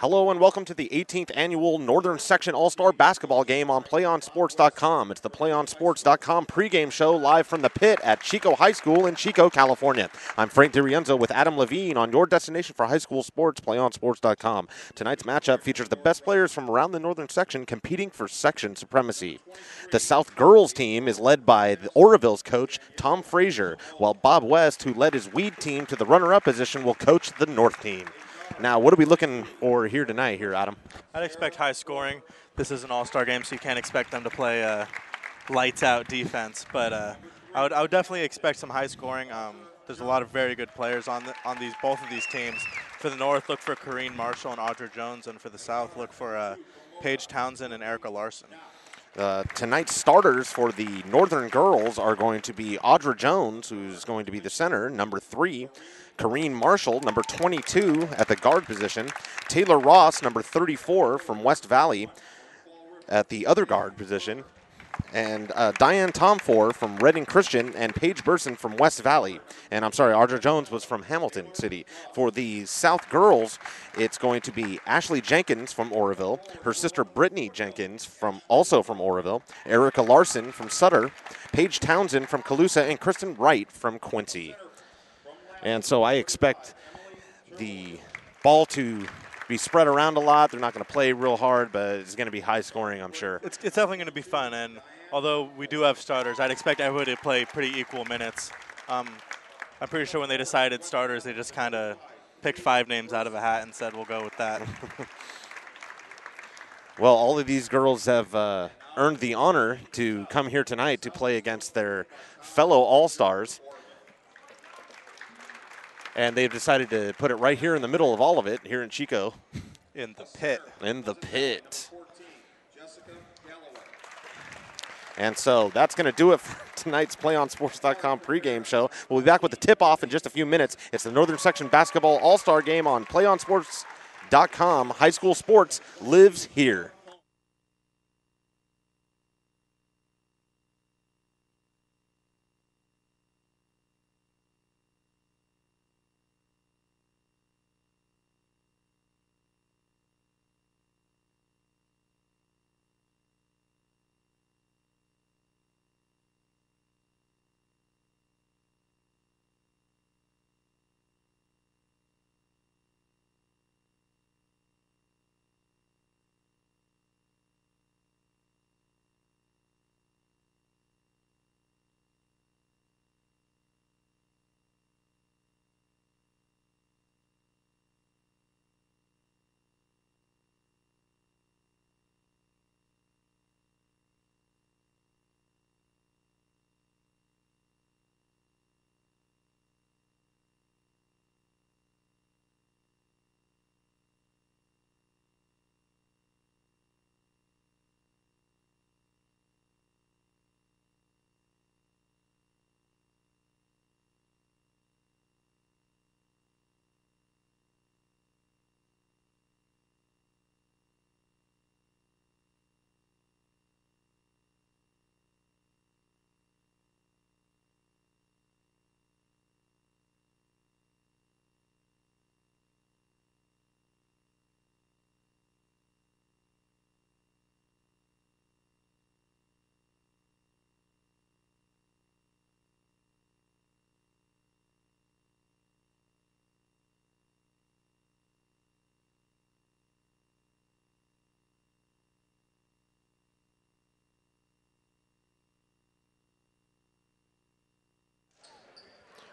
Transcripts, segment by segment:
Hello and welcome to the 18th annual Northern Section All-Star Basketball Game on PlayOnSports.com. It's the PlayOnSports.com pregame show live from the pit at Chico High School in Chico, California. I'm Frank DiRienzo with Adam Levine on your destination for high school sports, PlayOnSports.com. Tonight's matchup features the best players from around the Northern Section competing for section supremacy. The South girls team is led by the Oroville's coach, Tom Frazier, while Bob West, who led his Weed team to the runner-up position, will coach the North team. Now, what are we looking for here tonight, Adam? I'd expect high scoring. This is an all-star game, so you can't expect them to play lights-out defense. But I would definitely expect some high scoring. There's a lot of very good players on both of these teams. For the North, look for Corrine Marshall and Audra Jones, and for the South, look for Paige Townsend and Erica Larson. Tonight's starters for the Northern girls are going to be Audra Jones, who's going to be the center, number 3. Corrine Marshall, number 22 at the guard position. Taylor Ross, number 34 from West Valley at the other guard position. And Diane Tomfor from Reading Christian and Paige Burson from West Valley. And I'm sorry, Audra Jones was from Hamilton City. For the South girls, it's going to be Ashley Jenkins from Oroville, her sister Brittany Jenkins also from Oroville, Erica Larson from Sutter, Paige Townsend from Colusa, and Kristen Wright from Quincy. And so I expect the ball to be spread around a lot. They're not going to play real hard, but it's going to be high scoring, I'm sure. It's definitely going to be fun, and although we do have starters, I'd expect everybody to play pretty equal minutes. I'm pretty sure when they decided starters, they just kind of picked 5 names out of a hat and said, we'll go with that. Well, all of these girls have earned the honor to come here tonight to play against their fellow All-Stars. And they've decided to put it right here in the middle of all of it, here in Chico. In the pit. In the pit. And so that's going to do it for tonight's PlayOnSports.com pregame show. We'll be back with the tip-off in just a few minutes. It's the Northern Section Basketball All-Star Game on PlayOnSports.com. High school sports lives here.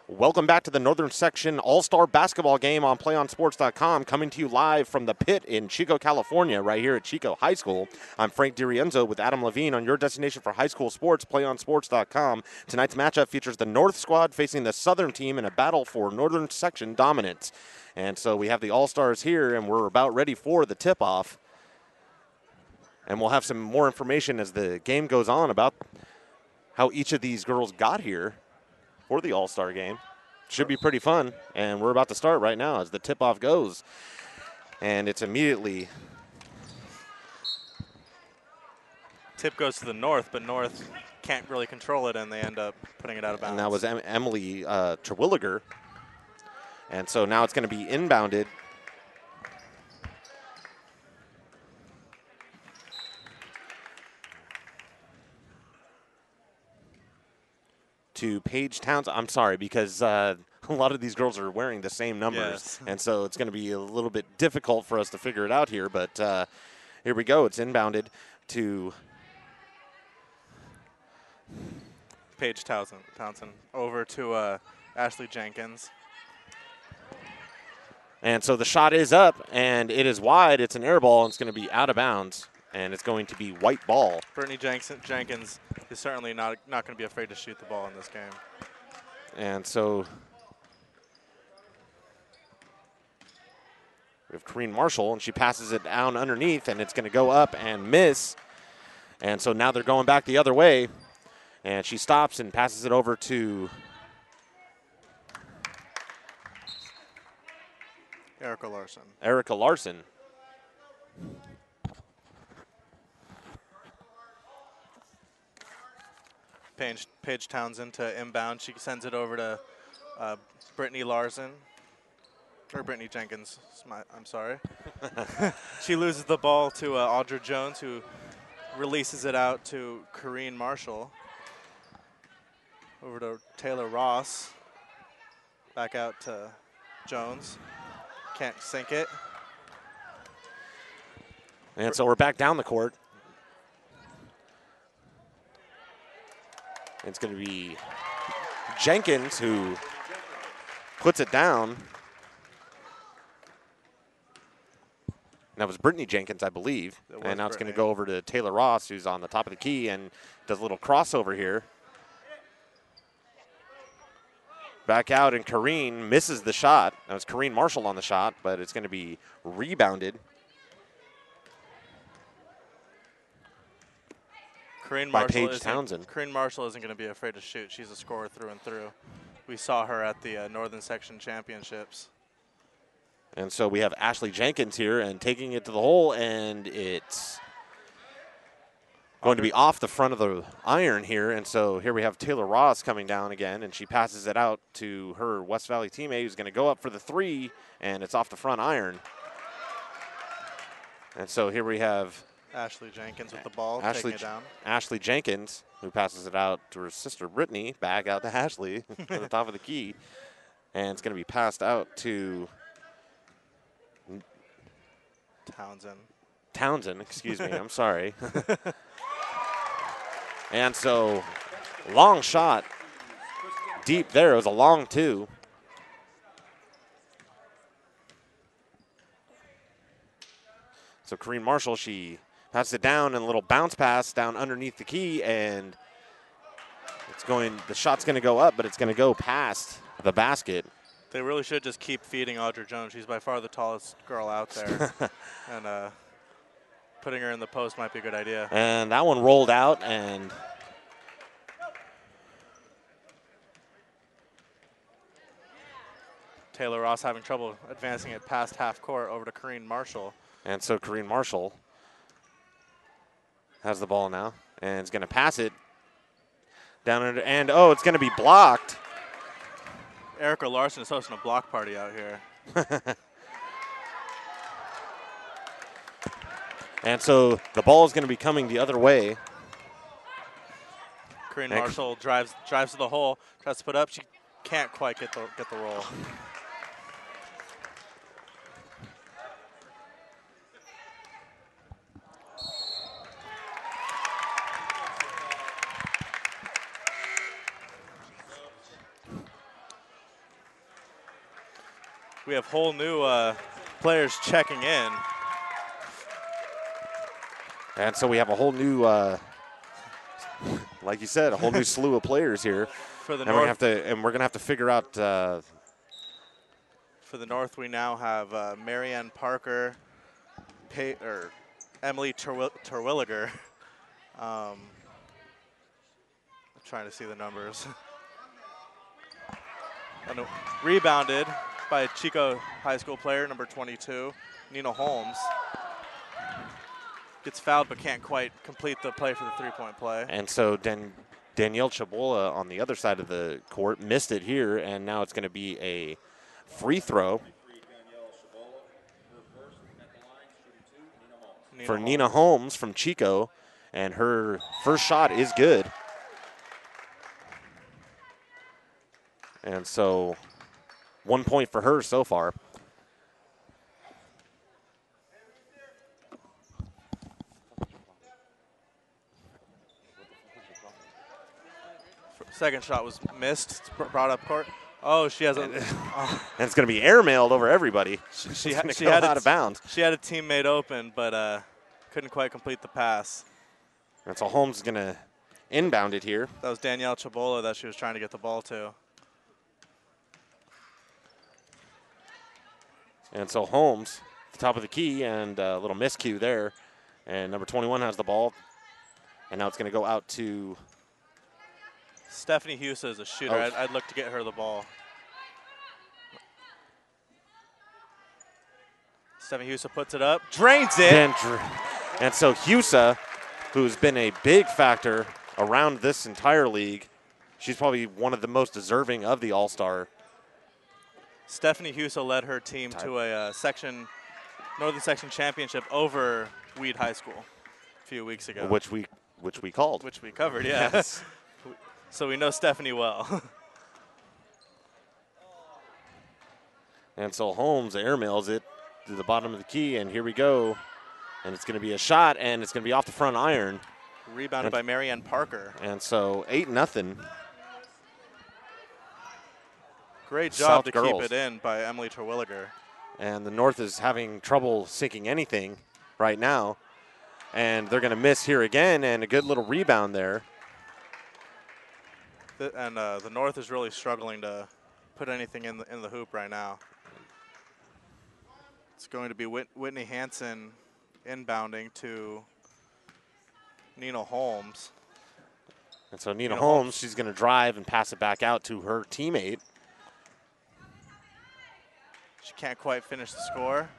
Welcome back to the Northern Section All-Star Basketball Game on PlayOnSports.com, coming to you live from the pit in Chico, California, right here at Chico High School. I'm Frank DiRienzo with Adam Levine on your destination for high school sports, PlayOnSports.com. Tonight's matchup features the North squad facing the Southern team in a battle for Northern Section dominance. And so we have the All-Stars here, and we're about ready for the tip-off. And we'll have some more information as the game goes on about how each of these girls got here for the All-Star game. Should be pretty fun, and we're about to start right now as the tip-off goes. And it's immediately... Tip goes to the North, but North can't really control it, and they end up putting it out of bounds. And that was Emily Terwilliger. And so now it's going to be inbounded to Paige Townsend. I'm sorry, because a lot of these girls are wearing the same numbers, Yes. and so it's going to be a little bit difficult for us to figure it out here. But here we go. It's inbounded to Paige Townsend over to Ashley Jenkins. And so the shot is up, and it is wide. It's an air ball, and it's going to be out of bounds, and it's going to be white ball. Brittany Jenkins is certainly not going to be afraid to shoot the ball in this game. And so we have Corrine Marshall, and she passes it down underneath, and it's going to go up and miss. And so now they're going back the other way, and she stops and passes it over to Erica Larson. Paige Townsend to inbound. She sends it over to Brittany Larson. Or Brittany Jenkins. I'm sorry. She loses the ball to Audra Jones, who releases it out to Corrine Marshall. Over to Taylor Ross. Back out to Jones. Can't sink it. And so we're back down the court. It's going to be Jenkins who puts it down. That was Brittany Jenkins, I believe. And now it's going to go over to Taylor Ross, who's on the top of the key and does a little crossover here. Back out, and Corrine misses the shot. That was Corrine Marshall on the shot, but it's going to be rebounded by Paige Townsend. Corrine Marshall isn't going to be afraid to shoot. She's a scorer through and through. We saw her at the Northern Section Championships. And so we have Ashley Jenkins here and taking it to the hole, and it's going to be off the front of the iron here. And so here we have Taylor Ross coming down again, and she passes it out to her West Valley teammate who's going to go up for the three, and it's off the front iron. And so here we have Ashley Jenkins with the ball, taking it down. Ashley Jenkins, who passes it out to her sister Brittany, back out to Ashley at the top of the key. And it's going to be passed out to Townsend, excuse me, I'm sorry. And so, long shot deep there. It was a long two. So Corrine Marshall, she passes it down and a little bounce pass down underneath the key, and the shot's going to go up, but it's going to go past the basket. They really should just keep feeding Audra Jones. She's by far the tallest girl out there. And putting her in the post might be a good idea. And that one rolled out, and Taylor Ross having trouble advancing it past half court over to Corrine Marshall. And so Corrine Marshall has the ball now and is going to pass it down under, and it's going to be blocked. Erica Larson is hosting a block party out here. And so the ball is going to be coming the other way. Corrine Marshall drives to the hole, tries to put up. She can't quite get the roll. We have whole new players checking in. And so we have a whole new, like you said, a whole new slew of players here. For the and we're going to have to figure out. For the North, we now have Marianne Parker, Emily Terwilliger. I'm trying to see the numbers. Rebounded by Chico High School player, number 22, Nina Holmes. Gets fouled but can't quite complete the play for the three-point play. And so Danielle Chabola on the other side of the court missed it here, and now it's going to be a free throw for Nina Holmes from Chico, and her first shot is good. And so 1 point for her so far. Second shot was missed, brought up court. Oh, she has a. And it's going to be airmailed over everybody. She it's she go had out of bounds. She had a teammate open, but couldn't quite complete the pass. And so Holmes is going to inbound it here. That was Danielle Chabola that she was trying to get the ball to. And so Holmes, the top of the key, and a little miscue there. And number 21 has the ball. And now it's going to go out to Stephanie Husa is a shooter. Oh. I'd look to get her the ball. Stephanie Husa puts it up, drains it. And so Husa, who's been a big factor around this entire league, she's probably one of the most deserving of the All-Star. Stephanie Husa led her team to a Northern Section Championship over Weed High School a few weeks ago. Which we called. Which we covered, yeah. Yes. So we know Stephanie well. And so Holmes airmails it to the bottom of the key, and here we go. And it's going to be a shot, and it's going to be off the front iron. Rebounded by Marianne Parker. And so 8-0. Great job to keep it in by Emily Terwilliger. And the North is having trouble sinking anything right now. And they're going to miss here again, and a good little rebound there. And the North is really struggling to put anything in the hoop right now. It's going to be Whitney Hansen inbounding to Nina Holmes. And so Nina Holmes, she's going to drive and pass it back out to her teammate. She can't quite finish the score.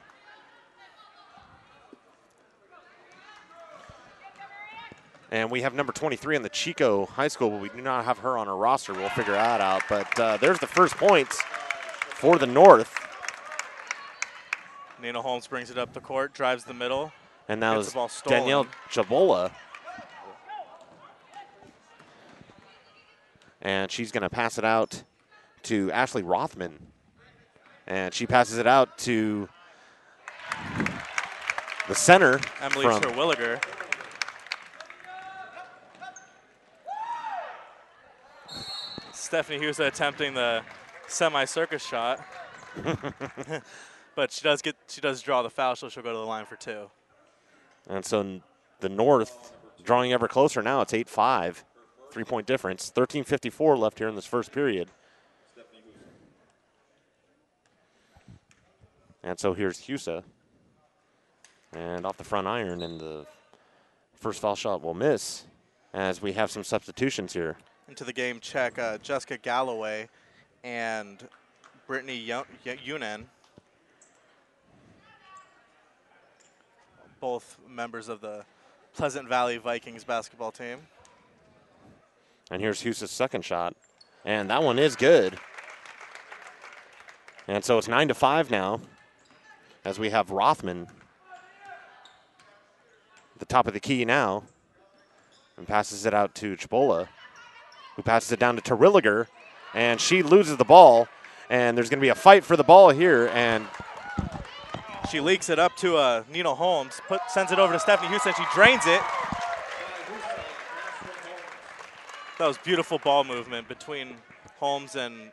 And we have number 23 on the Chico High School, but we do not have her on our roster. We'll figure that out. But there's the first points for the North. Nina Holmes brings it up the court, drives the middle. And that was the ball stolen. Danielle Chabola. And she's going to pass it out to Ashley Rothman. And she passes it out to the center. Emily Terwilliger. Stephanie Husa attempting the semi-circus shot. But she does draw the foul, so she'll go to the line for 2. And so the North drawing ever closer now. It's 8-5, 3-point difference. 13:54 left here in this first period. And so here's Husa. And off the front iron, and the first foul shot will miss as we have some substitutions here. Into the game check, Jessica Galloway and Brittany Yunan, both members of the Pleasant Valley Vikings basketball team. And here's Husa's second shot, and that one is good. And so it's 9-5 now, as we have Rothman at the top of the key now, and passes it out to Chabola, who passes it down to Terwilliger, and she loses the ball, and there's going to be a fight for the ball here, and she leaks it up to Nina Holmes, sends it over to Stephanie Husa, and she drains it. That was beautiful ball movement between Holmes and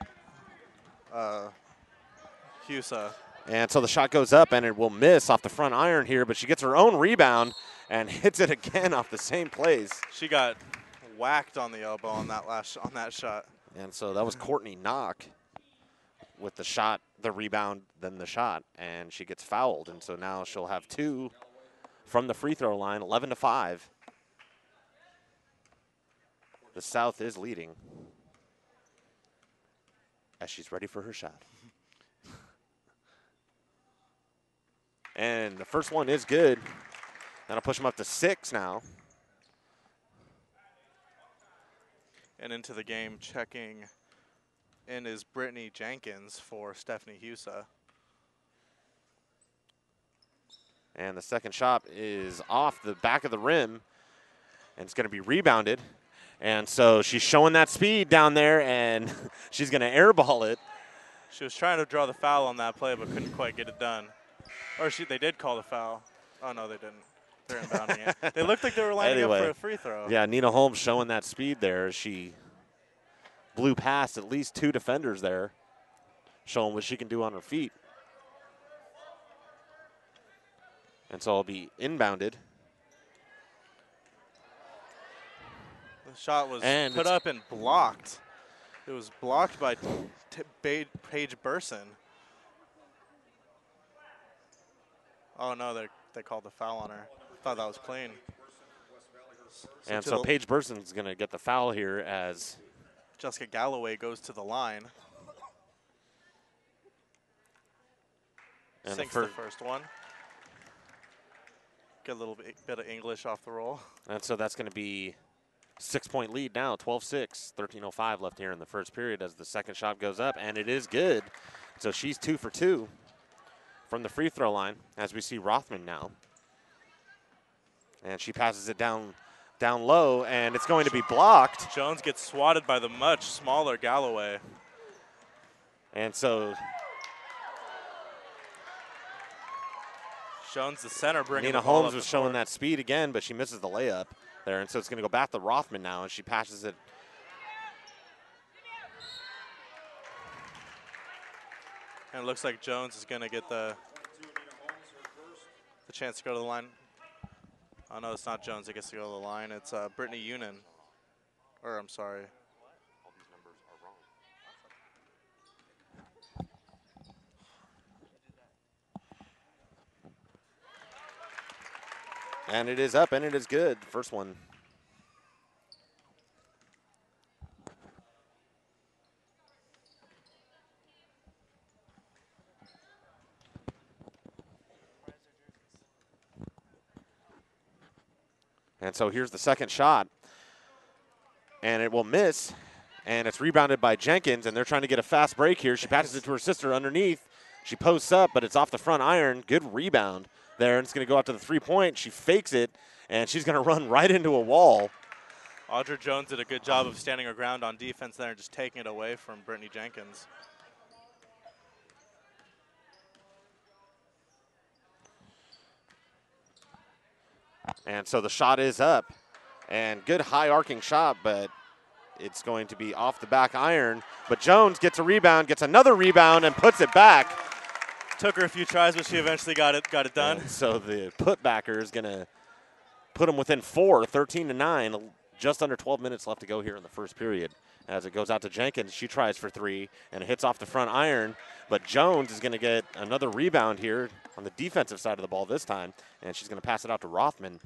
Husa. And so the shot goes up, and it will miss off the front iron here, but she gets her own rebound and hits it again off the same place. She got whacked on the elbow on that shot. And so that was Courtney Knock with the shot, the rebound, then the shot, and she gets fouled. And so now she'll have 2 from the free throw line, 11-5. The South is leading as she's ready for her shot. And the first one is good. That'll push them up to 6 now. And into the game, checking in is Brittany Jenkins for Stephanie Husa. And the second shot is off the back of the rim, and it's going to be rebounded. And so she's showing that speed down there, and she's going to airball it. She was trying to draw the foul on that play, but couldn't quite get it done. Or they did call the foul. Oh, no, they didn't. They're inbounding it. They looked like they were lining up for a free throw. Yeah, Nina Holmes showing that speed there. She blew past at least 2 defenders there, showing what she can do on her feet. And so it'll be inbounded. The shot was put up and blocked. It was blocked by Paige Burson. Oh, no, they called the foul on her. Thought that was clean. And so Paige Burson's going to get the foul here as Jessica Galloway goes to the line. And sinks the first one. Get a little bit of English off the roll. And so that's going to be 6-point lead now, 12-6, 13:05 left here in the first period as the second shot goes up, and it is good. So she's 2 for 2 from the free throw line as we see Rothman now. And she passes it down low, and it's going to be blocked. Jones gets swatted by the much smaller Galloway. And so Jones, the center, bringing Nina Holmes was showing that speed again, but she misses the layup there. And so it's going to go back to Rothman now, and she passes it. And it looks like Jones is going to get the chance to go to the line. Oh, no, it's not Jones that gets to go to the line. It's Brittany Unin. Or, I'm sorry. All these numbers are wrong. And it is up, and it is good. First one. And so here's the second shot. And it will miss. And it's rebounded by Jenkins, and they're trying to get a fast break here. She passes it to her sister underneath. She posts up, but it's off the front iron. Good rebound there, and it's going to go out to the three-point. She fakes it, and she's going to run right into a wall. Audra Jones did a good job of standing her ground on defense there and just taking it away from Brittany Jenkins. And so the shot is up, and good high arcing shot, but it's going to be off the back iron. But Jones gets a rebound, gets another rebound, and puts it back. Took her a few tries, but she eventually got it done. And so the putbacker is going to put them within 4, 13-9. Just under 12 minutes left to go here in the first period. As it goes out to Jenkins, she tries for 3, and it hits off the front iron. But Jones is going to get another rebound here on the defensive side of the ball this time, and she's going to pass it out to Rothman.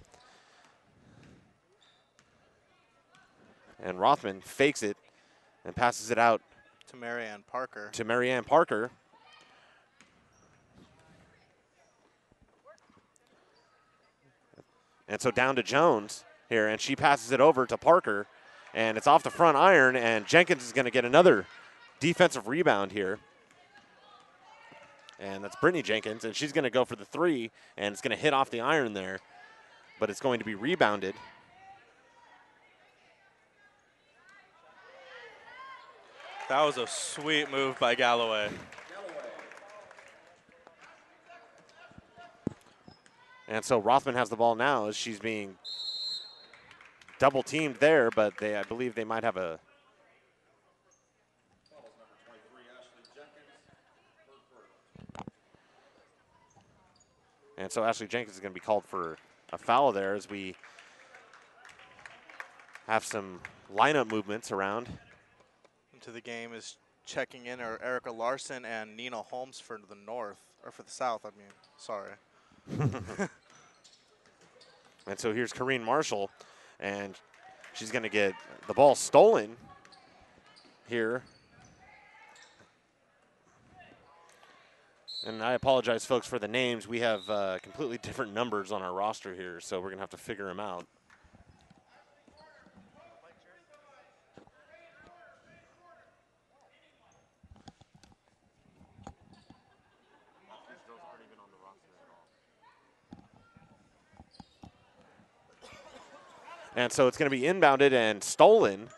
And Rothman fakes it and passes it out to Marianne Parker. And so down to Jones here, and she passes it over to Parker, and it's off the front iron, and Jenkins is going to get another defensive rebound here. And that's Brittany Jenkins, and she's going to go for the 3, and it's going to hit off the iron there, but it's going to be rebounded. That was a sweet move by Galloway. And so Rothman has the ball now as she's being double teamed there, but I believe they might have a. And so Ashley Jenkins is going to be called for a foul there as we have some lineup movements around. Into the game is checking in are Erica Larson and Nina Holmes for the north, or for the south, I mean, sorry. And so here's Corrine Marshall, and she's going to get the ball stolen here. And I apologize, folks, for the names. We have completely different numbers on our roster here, so we're going to have to figure them out. And so it's going to be inbounded and stolen.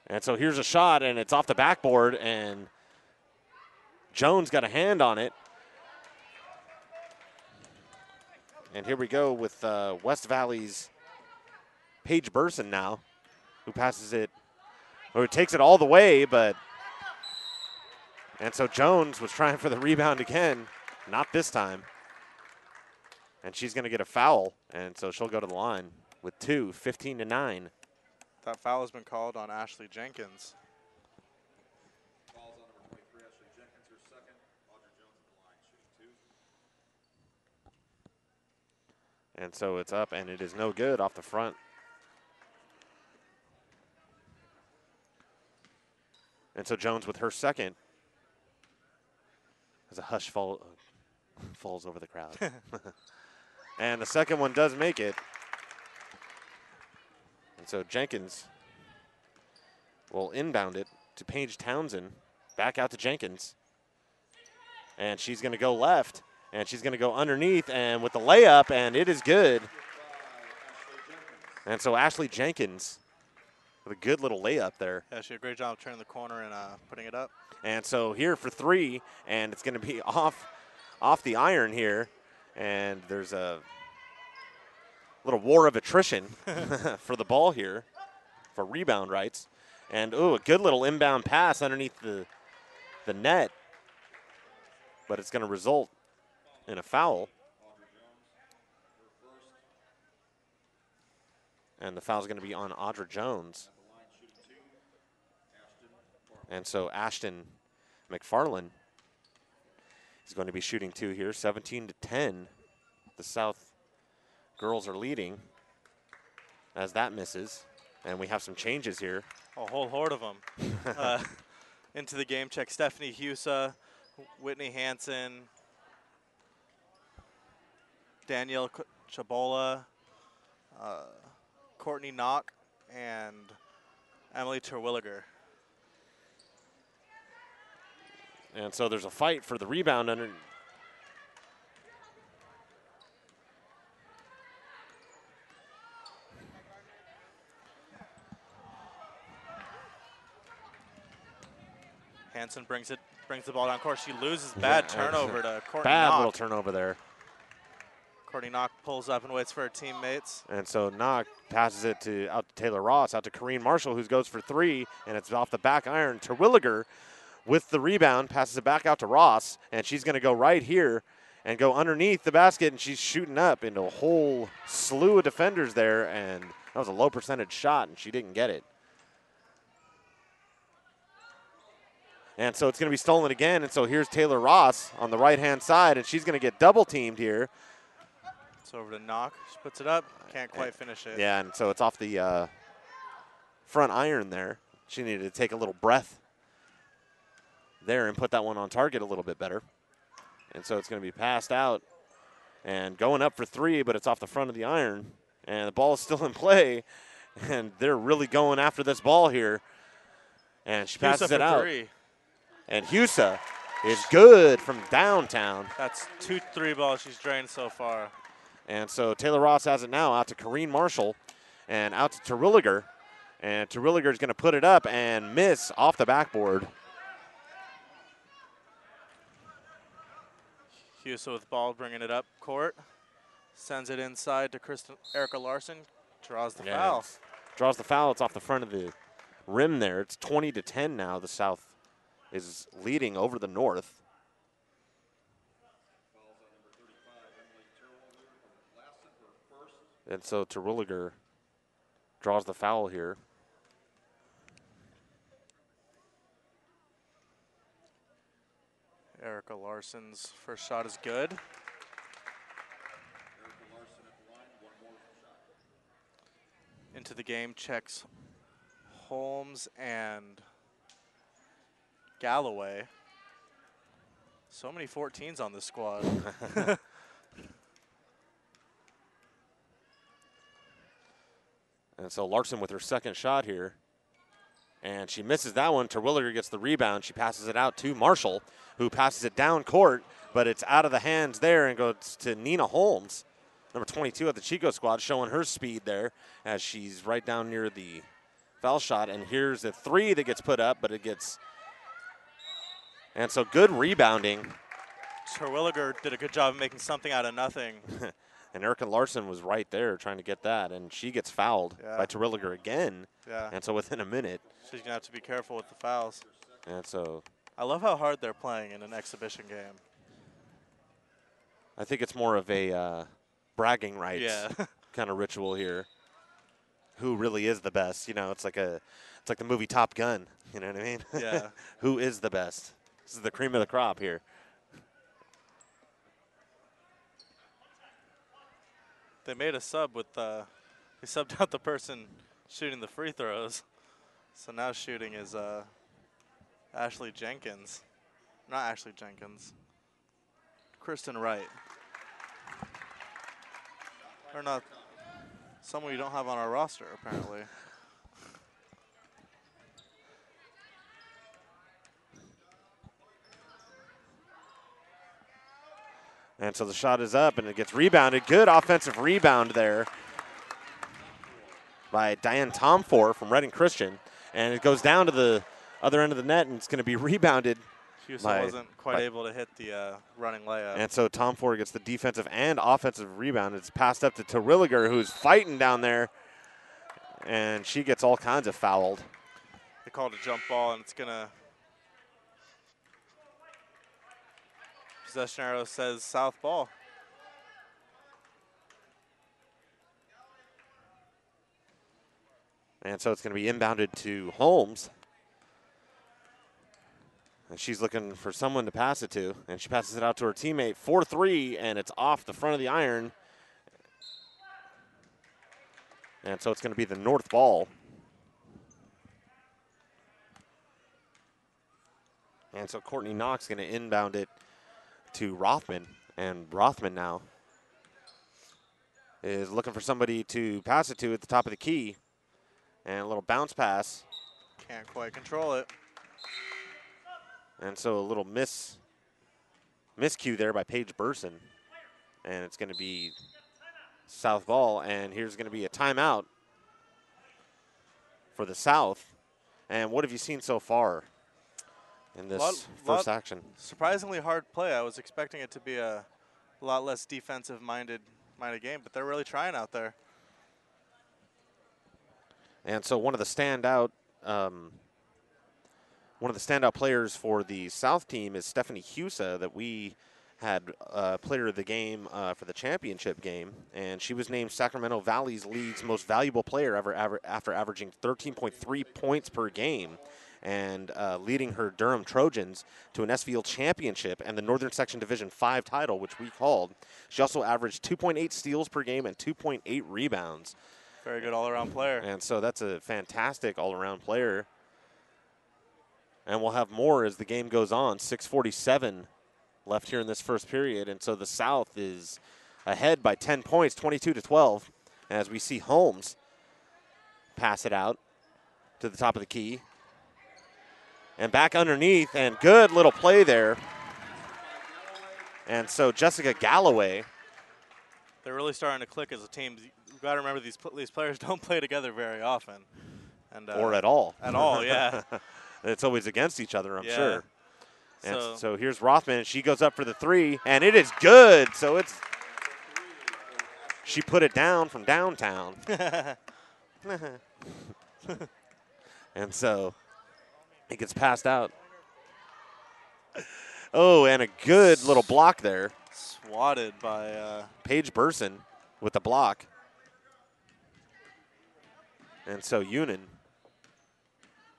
And so here's a shot, and it's off the backboard, and Jones got a hand on it. And here we go with West Valley's Paige Burson now, who passes it, or takes it all the way, and so Jones was trying for the rebound again, not this time. And she's going to get a foul, and so she'll go to the line with 2, 15-9. That foul has been called on Ashley Jenkins. Fouls on number 23, Ashley Jenkins, her second. Audrey Jones at the line, shooting 2. And so it's up, and it is no good off the front. And so Jones with her second. As a hush falls over the crowd. And the second one does make it. And so Jenkins will inbound it to Paige Townsend. Back out to Jenkins. And she's going to go left. And she's going to go underneath and with the layup, and it is good. And so Ashley Jenkins with a good little layup there. Yeah, she did a great job turning the corner and putting it up. And so here for 3, and it's going to be off the iron here. And there's a little war of attrition for the ball here for rebound rights. And, a good little inbound pass underneath the net. But it's going to result in a foul. And the foul is going to be on Audra Jones. And so Ashton McFarland is going to be shooting 2 here, 17-10. The South girls are leading as that misses. And we have some changes here. A whole horde of them. Into the game check, Stephanie Husa, Whitney Hansen, Danielle Chabola, Courtney Knock, and Emily Terwilliger. And so there's a fight for the rebound under. Hansen brings the ball down court. She loses. Bad turnover to Courtney Bad Knock. little turnover there. Courtney Knock pulls up and waits for her teammates. And so Knock passes it out to Taylor Ross, out to Corrine Marshall, who goes for 3, and it's off the back iron. Terwilliger with the rebound, passes it back out to Ross, and she's going to go right here and go underneath the basket, and she's shooting up into a whole slew of defenders there, and that was a low percentage shot, and she didn't get it. And so it's going to be stolen again, and so here's Taylor Ross on the right-hand side, and she's going to get double-teamed here. It's over to Knock. She puts it up. Can't quite finish it. Yeah, and so it's off the front iron there. She needed to take a little breath there and put that one on target a little bit better. And so it's going to be passed out and going up for 3, but it's off the front of the iron. And the ball is still in play, and they're really going after this ball here. And she passes it out. 3. And Husa is good from downtown. That's 2 3 balls she's drained so far. And so Taylor Ross has it now out to Corrine Marshall and out to Terwilliger. And Terwilliger is going to put it up and miss off the backboard. Husa with ball, bringing it up court. Sends it inside to Erica Larson. Draws the foul. Draws the foul. It's off the front of the rim there. It's 20-10 now. The South is leading over the North. And so Terwilliger draws the foul here. Erica Larson's first shot is good. Into the game checks Holmes and Galloway. So many 14s on this squad. And so Larson with her second shot here. And she misses that one. Terwilliger gets the rebound. She passes it out to Marshall, who passes it down court, but it's out of the hands there and goes to Nina Holmes, number 22 of the Chico squad, showing her speed there as she's right down near the foul shot. And here's a three that gets put up, but it gets, and so good rebounding. Terwilliger did a good job of making something out of nothing. And Erica Larson was right there trying to get that, and she gets fouled by Terwilliger again. Yeah. And so within a minute. She's going to have to be careful with the fouls. And so. I love how hard they're playing in an exhibition game. I think it's more of a bragging rights yeah. kind of ritual here. Who really is the best? You know, it's like the movie Top Gun. You know what I mean? Yeah. Who is the best? This is the cream of the crop here. They made a sub with they subbed out the person shooting the free throws. So now shooting is Ashley Jenkins. Not Ashley Jenkins. Kristen Wright. Or not. Someone you don't have on our roster, apparently. And so the shot is up, and it gets rebounded. Good offensive rebound there by Diane Tomfor from Reading Christian. And it goes down to the other end of the net, and it's going to be rebounded. Houston wasn't quite able to hit the running layup. And so Tomfor gets the defensive and offensive rebound. It's passed up to Terwilliger, who's fighting down there, and she gets all kinds of fouled. They called a jump ball, and it's going to – possession arrow says south ball. And so it's going to be inbounded to Holmes. And she's looking for someone to pass it to. And she passes it out to her teammate. 4-3, and it's off the front of the iron. And so it's going to be the north ball. And so Courtney Knox going to inbound it to Rothman. And Rothman now is looking for somebody to pass it to at the top of the key. And a little bounce pass. Can't quite control it. And so a little miscue there by Paige Burson. And it's going to be south ball. And here's going to be a timeout for the South. And what have you seen so far in this first action? Surprisingly hard play. I was expecting it to be a lot less defensive-minded game, but they're really trying out there. And so one of the standout players for the South team is Stephanie Husa, that we had player of the game for the championship game, and she was named Sacramento Valley League's most valuable player after averaging 13.3 points per game, and leading her Durham Trojans to an SVL championship and the Northern Section Division 5 title, which we called. She also averaged 2.8 steals per game and 2.8 rebounds. Very good all-around player. And so that's a fantastic all-around player. And we'll have more as the game goes on. 6:47 left here in this first period. And so the South is ahead by 10 points, 22-12, as we see Holmes pass it out to the top of the key. And back underneath, and good little play there. And so Jessica Galloway. They're really starting to click as a team. You've got to remember these players don't play together very often. And, or at all. At all, yeah. It's always against each other, I'm yeah. sure. And so here's Rothman. She goes up for the three, and it is good. So she put it down from downtown. And so it gets passed out. Oh, and a good little block there. Swatted by Paige Burson with the block. And so Unin.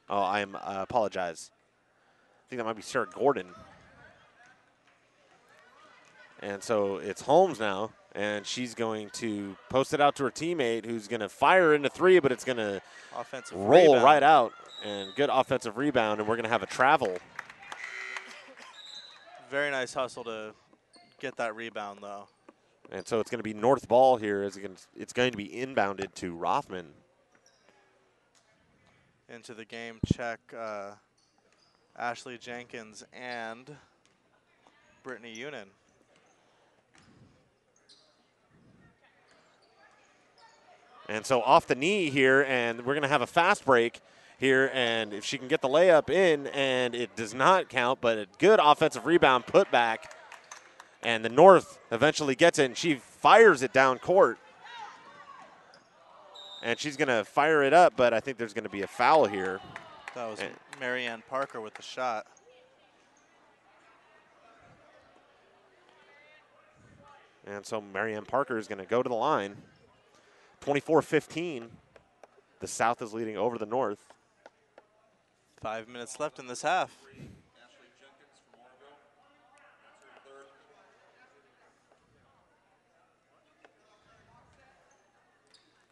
Oh, I apologize. I think that might be Sarah Gordon. And so it's Holmes now, and she's going to post it out to her teammate, who's going to fire into three, but it's going to roll right out. And good offensive rebound, and we're going to have a travel. Very nice hustle to get that rebound, though. And so it's going to be north ball here. It's going to be inbounded to Rothman. Into the game check Ashley Jenkins and Brittany Unin. And so off the knee here, and we're going to have a fast break here, and if she can get the layup in, and it does not count, but a good offensive rebound put back, and the North eventually gets it, and she fires it down court. And she's going to fire it up, but I think there's going to be a foul here. That was Marianne Parker with the shot. And so Marianne Parker is going to go to the line. 24-15. The South is leading over the North. 5 minutes left in this half. Ashley Jenkins from Orville. That's her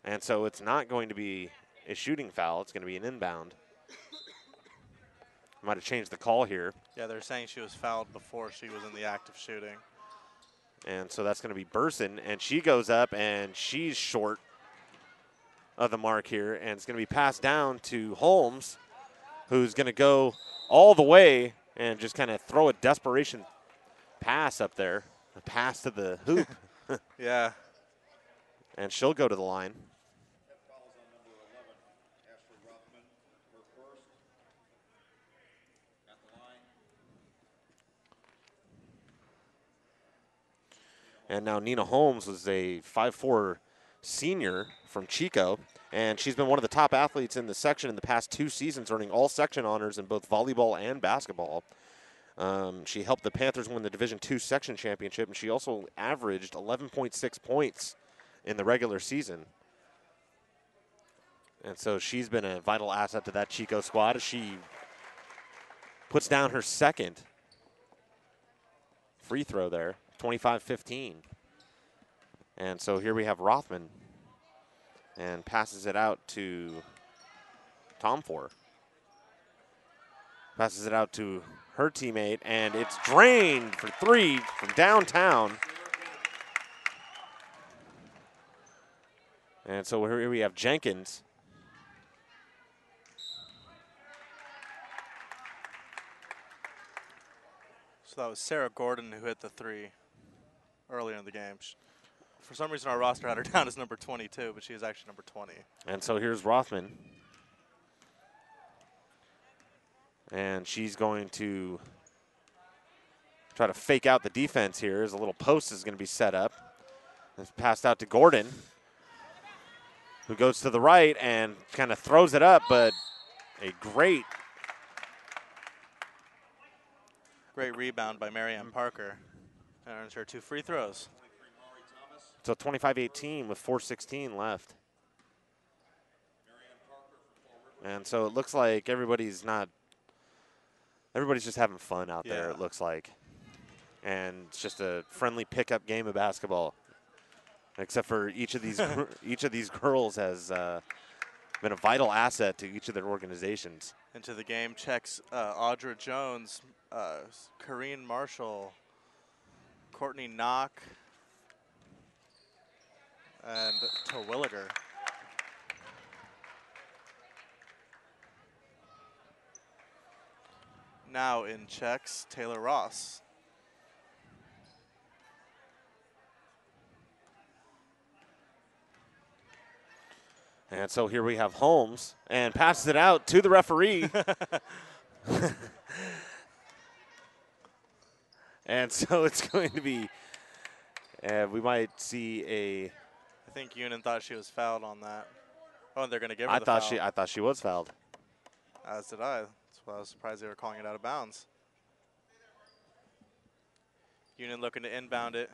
third. And so it's not going to be a shooting foul. It's going to be an inbound. Might have changed the call here. Yeah, they're saying she was fouled before she was in the act of shooting. And so that's going to be Burson, and she goes up, and she's short of the mark here, and it's going to be passed down to Holmes, who's going to go all the way and just kind of throw a desperation pass up there, a pass to the hoop. Yeah. And she'll go to the line. That foul's on number 11, Ashley Rothman, her first. At the line. And now Nina Holmes was a 5'4" senior from Chico, and she's been one of the top athletes in the section in the past 2 seasons, earning all section honors in both volleyball and basketball. She helped the Panthers win the Division II section championship, and she also averaged 11.6 points in the regular season. And so she's been a vital asset to that Chico squad as she puts down her second free throw there, 25-15. And so here we have Rothman and passes it out to Tomfor. Passes it out to her teammate, and it's drained for 3 from downtown. And so here we have Jenkins. So that was Sarah Gordon who hit the 3 earlier in the game. For some reason, our roster had her down as number 22, but she is actually number 20. And so here's Rothman. And she's going to try to fake out the defense here as a little post is going to be set up. It's passed out to Gordon, who goes to the right and kind of throws it up, but a great rebound by Marianne Parker. And earns her 2 free throws. So 25-18 with 4:16 left. And so it looks like everybody's just having fun out there, it looks like. And it's just a friendly pickup game of basketball. Except for each of these girls has been a vital asset to each of their organizations. Into the game checks Audra Jones, Corrine Marshall, Courtney Knock, and Terwilliger. Now in checks, Taylor Ross. And so here we have Holmes and passes it out to the referee. And so it's going to be, we might see a. I think Unin thought she was fouled on that. Oh, and they're going to give her the foul. I thought she was fouled. As did I. That's why I was surprised they were calling it out of bounds. Unin looking to inbound it.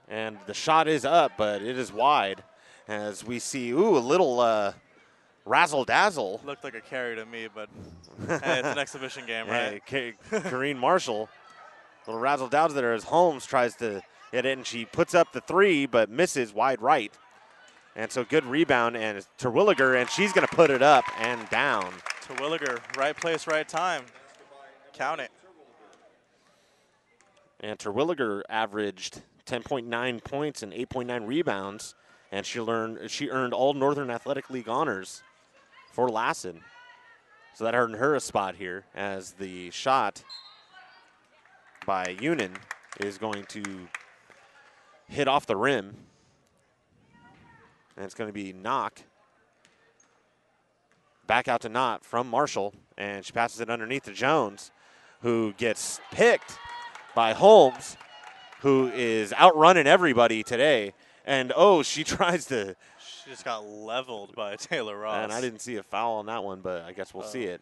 And the shot is up, but it is wide. As we see, a little razzle-dazzle. Looked like a carry to me, but hey, it's an exhibition game, right? Corrine Marshall, little razzle-dazzle there as Holmes tries to hit it, and she puts up the 3, but misses wide right. And so good rebound, and it's Terwilliger, and she's going to put it up and down. Terwilliger, right place, right time. Count it. And Terwilliger averaged 10.9 points and 8.9 rebounds, and she earned all Northern Athletic League honors for Lassen. So that earned her a spot here as the shot by Union is going to hit off the rim. And it's going to be knock. Back out to Knott from Marshall, and she passes it underneath to Jones, who gets picked by Holmes, who is outrunning everybody today. And, oh, she tries to. She just got leveled by Taylor Ross. And I didn't see a foul on that one, but I guess we'll see it.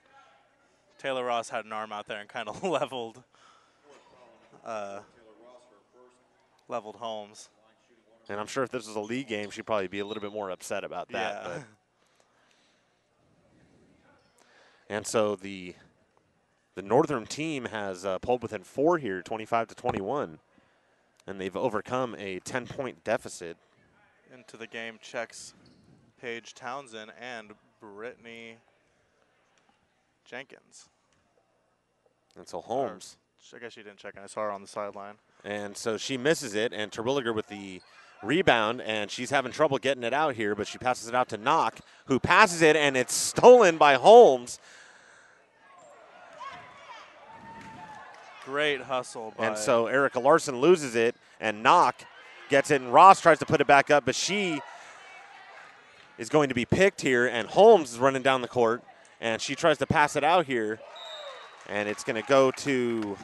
Taylor Ross had an arm out there and kind of leveled Holmes. And I'm sure if this was a league game, she'd probably be a little bit more upset about that. Yeah. But. And so the Northern team has pulled within 4 here, 25-21, and they've overcome a 10-point deficit. Into the game checks Paige Townsend and Brittany Jenkins. And so Holmes. I guess she didn't check, and I saw her on the sideline. And so she misses it, and Terwilliger with the rebound, and she's having trouble getting it out here, but she passes it out to Knock, who passes it, and it's stolen by Holmes. Great hustle by. And so Erica Larson loses it, and Knock gets it, and Ross tries to put it back up, but she is going to be picked here, and Holmes is running down the court, and she tries to pass it out here, and it's going to go to.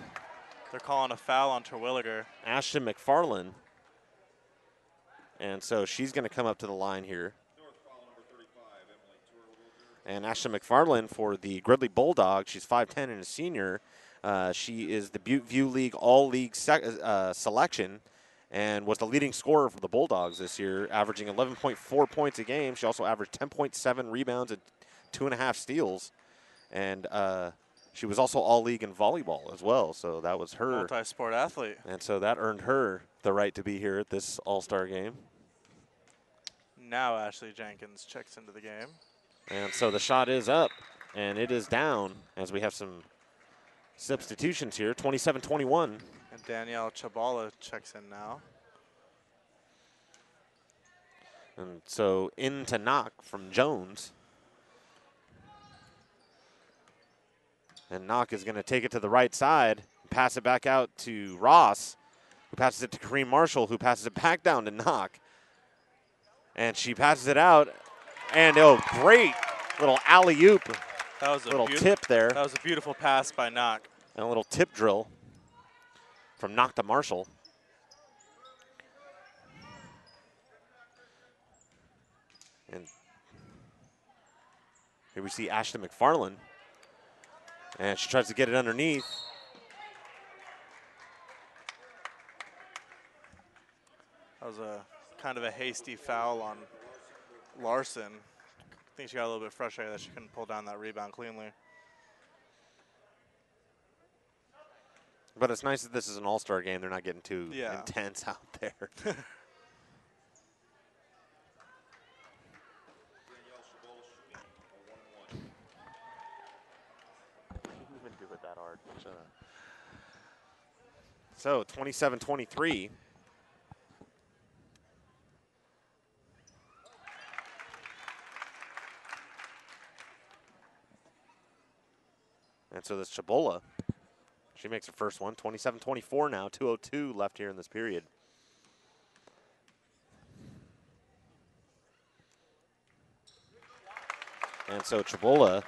They're calling a foul on Terwilliger. Ashton McFarland. And so she's going to come up to the line here. And Ashton McFarland for the Gridley Bulldogs. She's 5'10" and a senior. She is the Butte View League All-League selection and was the leading scorer for the Bulldogs this year, averaging 11.4 points a game. She also averaged 10.7 rebounds and 2.5 steals. And she was also All-League in volleyball as well, so that was her. Multi-sport athlete. And so that earned her the right to be here at this All-Star game. Now Ashley Jenkins checks into the game. And so the shot is up, and it is down as we have some substitutions here, 27-21. And Danielle Chabala checks in now. And so into Knock from Jones. And Knock is going to take it to the right side, pass it back out to Ross, who passes it to Kareem Marshall, who passes it back down to Knock. And she passes it out, and oh, great little alley-oop. That was a little tip there. That was a beautiful pass by Knock. And a little tip drill from Knock to Marshall. And here we see Ashton McFarland. And she tries to get it underneath. That was a kind of a hasty foul on Larson. I think she got a little bit frustrated that she couldn't pull down that rebound cleanly. But it's nice that this is an all-star game. They're not getting too intense out there. So 27-23. And so this Chabola, she makes her first one. 27-24 now, 2:02 left here in this period. And so Chabola,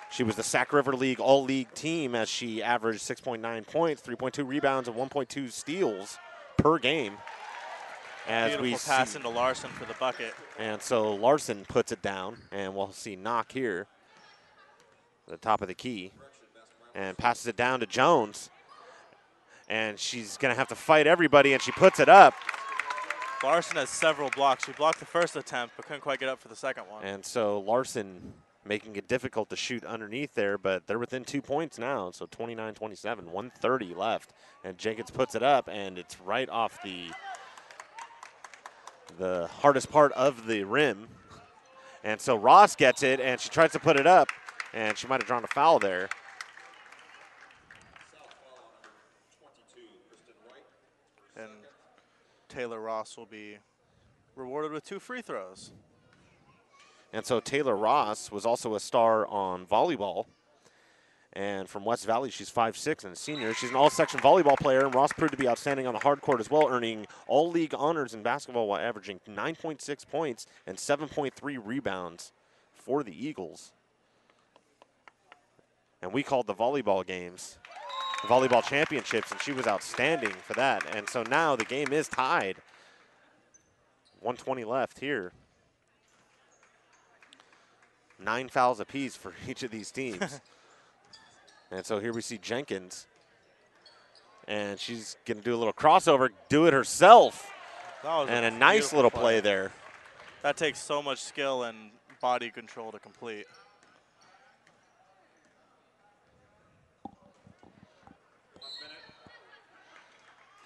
she was the Sac River League All-League team as she averaged 6.9 points, 3.2 rebounds, and 1.2 steals per game. As Beautiful pass into Larson for the bucket. And so Larson puts it down, and we'll see Knock here at the top of the key. And passes it down to Jones. And she's going to have to fight everybody, and she puts it up. Larson has several blocks. She blocked the first attempt, but couldn't quite get up for the second one. And so Larson making it difficult to shoot underneath there, but they're within 2 points now. So 29-27, 1:30 left. And Jenkins puts it up, and it's right off the hardest part of the rim. And so Ross gets it, and she tries to put it up, and she might have drawn a foul there. And Taylor Ross will be rewarded with 2 free throws. And so Taylor Ross was also a star on volleyball. And from West Valley, she's 5'6" and a senior. She's an all-section volleyball player, and Ross proved to be outstanding on the hard court as well, earning all-league honors in basketball while averaging 9.6 points and 7.3 rebounds for the Eagles. And we called the volleyball games, the volleyball championships, and she was outstanding for that. And so now the game is tied. 1:20 left here. 9 fouls apiece for each of these teams. And so here we see Jenkins. And she's going to do a little crossover, do it herself. And a nice little play there. That takes so much skill and body control to complete.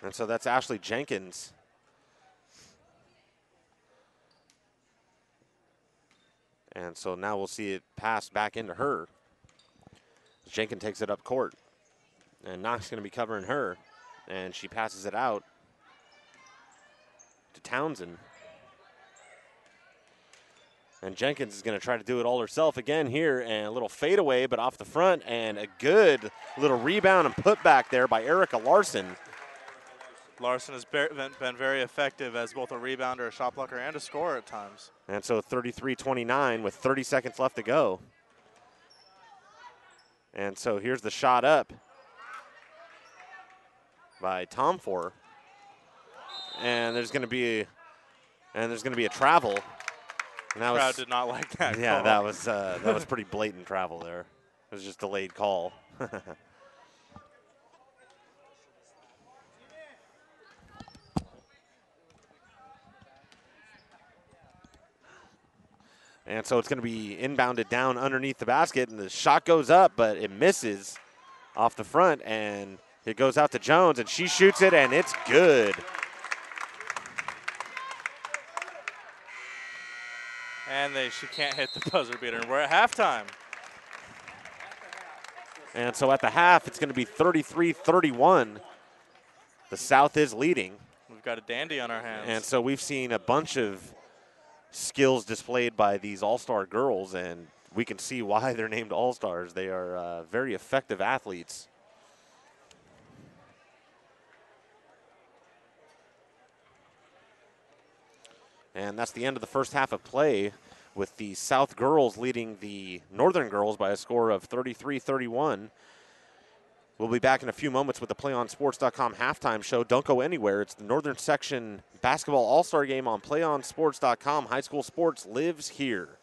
And so that's Ashley Jenkins. And so now we'll see it pass back into her. Jenkins takes it up court. And Knox going to be covering her. And she passes it out to Townsend. And Jenkins is going to try to do it all herself again here. And a little fadeaway, but off the front. And a good little rebound and putback there by Erica Larson. Larson has been very effective as both a rebounder, a shot blocker, and a scorer at times. And so 33-29 with 30 seconds left to go. And so here's the shot up by Tomfor. And there's going to be a travel. And that Crowd did not like that. Yeah, call. that was pretty blatant travel there. It was just delayed call. And so it's going to be inbounded down underneath the basket, and the shot goes up, but it misses off the front, and it goes out to Jones, and she shoots it, and it's good. And she can't hit the buzzer beater. And we're at halftime. And so at the half, it's going to be 33-31. The South is leading. We've got a dandy on our hands. And so we've seen a bunch of skills displayed by these all-star girls, and we can see why they're named all-stars. They are very effective athletes. And that's the end of the first half of play, with the South girls leading the Northern girls by a score of 33-31. We'll be back in a few moments with the PlayOnSports.com halftime show. Don't go anywhere. It's the Northern Section Basketball All-Star Game on PlayOnSports.com. High school sports lives here.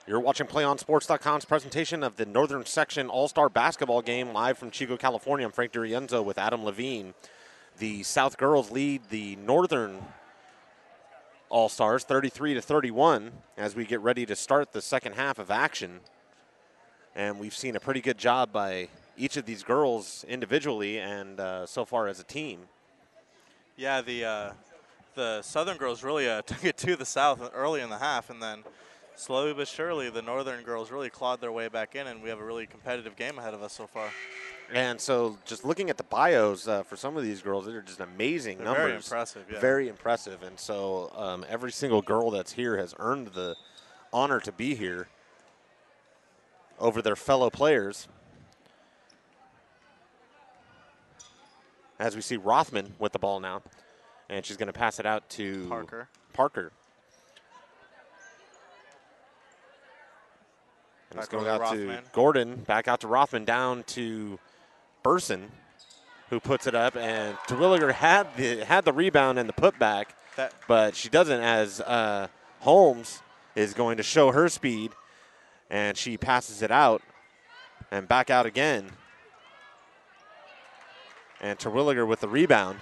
You're watching PlayOnSports.com's presentation of the Northern Section All-Star Basketball Game live from Chico, California. I'm Frank DiRienzo with Adam Levine. The South girls lead the Northern All-Stars 33-31 as we get ready to start the second half of action. And we've seen a pretty good job by each of these girls individually and so far as a team. Yeah, the Southern girls really took it to the South early in the half, and then slowly but surely the Northern girls really clawed their way back in, and we have a really competitive game ahead of us so far. And so just looking at the bios for some of these girls, they're just amazing numbers. Very impressive, yeah. Very impressive. And so every single girl that's here has earned the honor to be here over their fellow players. As we see Rothman with the ball now. And she's going to pass it out to Parker. And it's going out to Gordon, back out to Rothman, down to Burson, who puts it up. And Terwilliger had the rebound and the putback, but she doesn't, as Holmes is going to show her speed, and she passes it out and back out again. And Terwilliger with the rebound.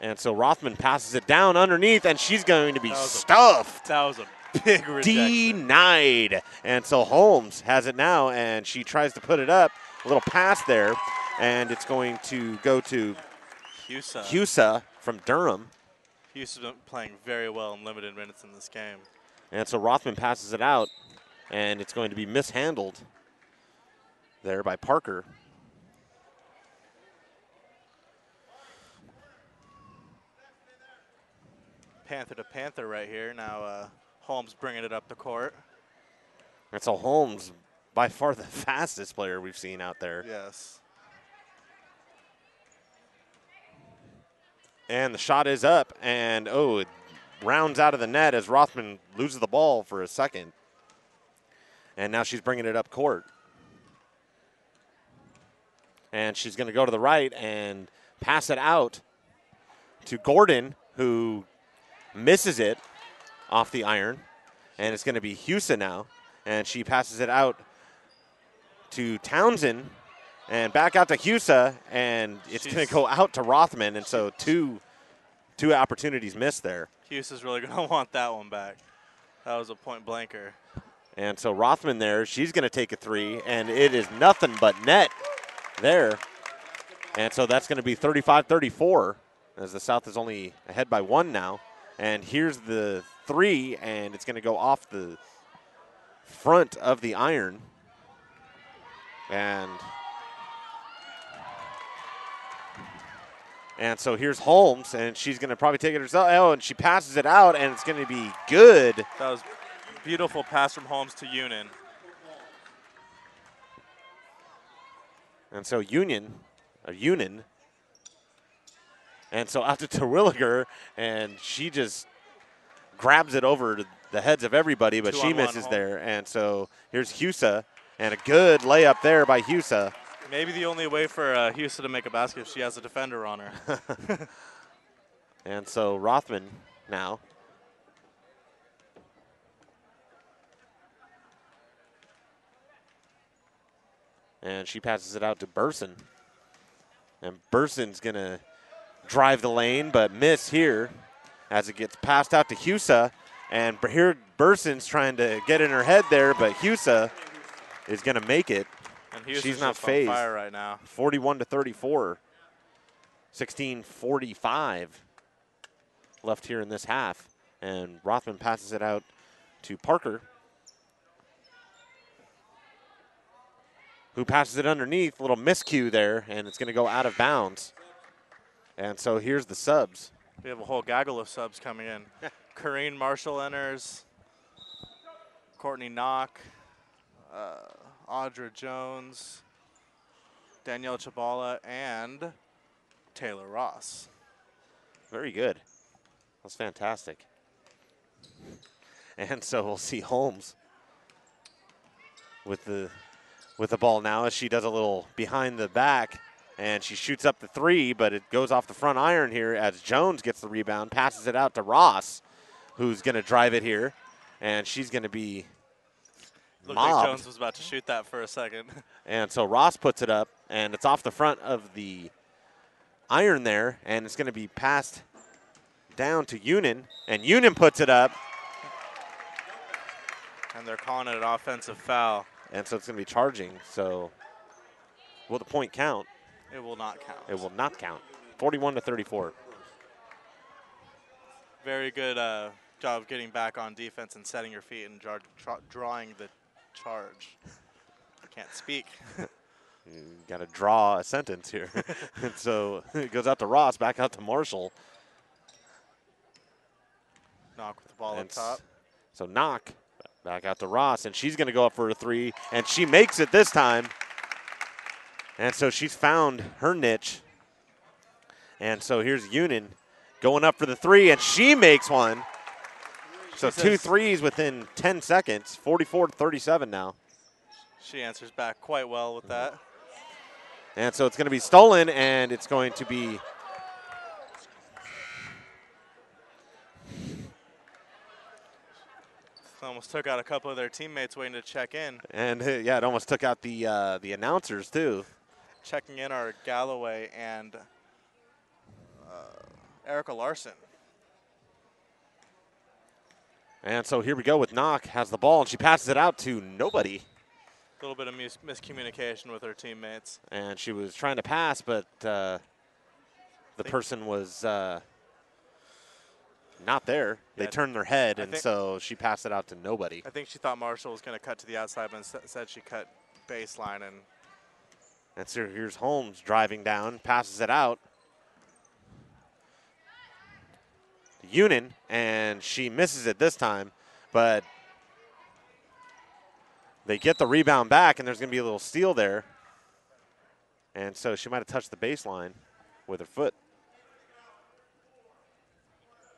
And so Rothman passes it down underneath, and she's going to be stuffed. That was a big rejection. Denied. And so Holmes has it now, and she tries to put it up. A little pass there, and it's going to go to Husa from Durham. Husa's been playing very well in limited minutes in this game. And so Rothman passes it out, and it's going to be mishandled there by Parker. Panther to Panther right here. Now Holmes bringing it up the court. And so Holmes, by far the fastest player we've seen out there. Yes. And the shot is up, and it rounds out of the net as Rothman loses the ball for a second. And now she's bringing it up court. And she's going to go to the right and pass it out to Gordon, who misses it off the iron, and it's going to be Husa now, and she passes it out to Townsend and back out to Husa, and it's going to go out to Rothman, and so two opportunities missed there. Husa's really going to want that one back. That was a point blanker. And so Rothman there, she's going to take a three, and it is nothing but net there. And so that's going to be 35-34 as the South is only ahead by one now. And here's the three, and it's going to go off the front of the iron. And so here's Holmes, and she's going to probably take it herself. Oh, and she passes it out, and it's going to be good. That was a beautiful pass from Holmes to Union. And so Union. And so out to Terwilliger, and she just grabs it over to the heads of everybody, but she misses there. And so here's Husa, and a good layup there by Husa. Maybe the only way for Husa to make a basket if she has a defender on her. And so Rothman now. And she passes it out to Burson. And Burson's going to drive the lane, but miss here as it gets passed out to Husa. And here Burson's trying to get in her head there, but Husa is going to make it. And she's not phased. On fire right now. 41-34. 16:45 left here in this half. And Rothman passes it out to Parker, who passes it underneath. A little miscue there, and it's going to go out of bounds. And so here's the subs. We have a whole gaggle of subs coming in. Corrine Marshall enters. Courtney Knock. Audra Jones. Danielle Chabala. And Taylor Ross. Very good. That's fantastic. And so we'll see Holmes with the ball now as she does a little behind the back. And she shoots up the three, but it goes off the front iron here as Jones gets the rebound, passes it out to Ross, who's going to drive it here. and she's going to be Looked like mobbed. Jones was about to shoot that for a second. And so Ross puts it up, and it's off the front of the iron there, and it's going to be passed down to Union, and Union puts it up. And they're calling it an offensive foul. And so it's going to be charging. So will the point count? It will not count. It will not count. 41-34. Very good job of getting back on defense and setting your feet and drawing the charge. I can't speak. You got to draw a sentence here. And so it goes out to Ross, back out to Marshall. Knock with the ball up top. So Knock back out to Ross, and she's going to go up for a three, and she makes it this time. And so she's found her niche. And so here's Union going up for the three, and she makes one. So 2 threes within 10 seconds, 44-37 now. She answers back quite well with that. And so it's going to be stolen, and it's going to be almost took out a couple of their teammates waiting to check in. And yeah, it almost took out the announcers too. Checking in are Galloway and Erica Larson. And so here we go with Knock, has the ball, and she passes it out to nobody. A little bit of miscommunication with her teammates. And she was trying to pass, but the person was not there. They turned their head, and so she passed it out to nobody. I think she thought Marshall was going to cut to the outside, but instead she cut baseline. And so here's Holmes driving down, passes it out. Union, and she misses it this time, but they get the rebound back, and there's going to be a little steal there. And so she might have touched the baseline with her foot.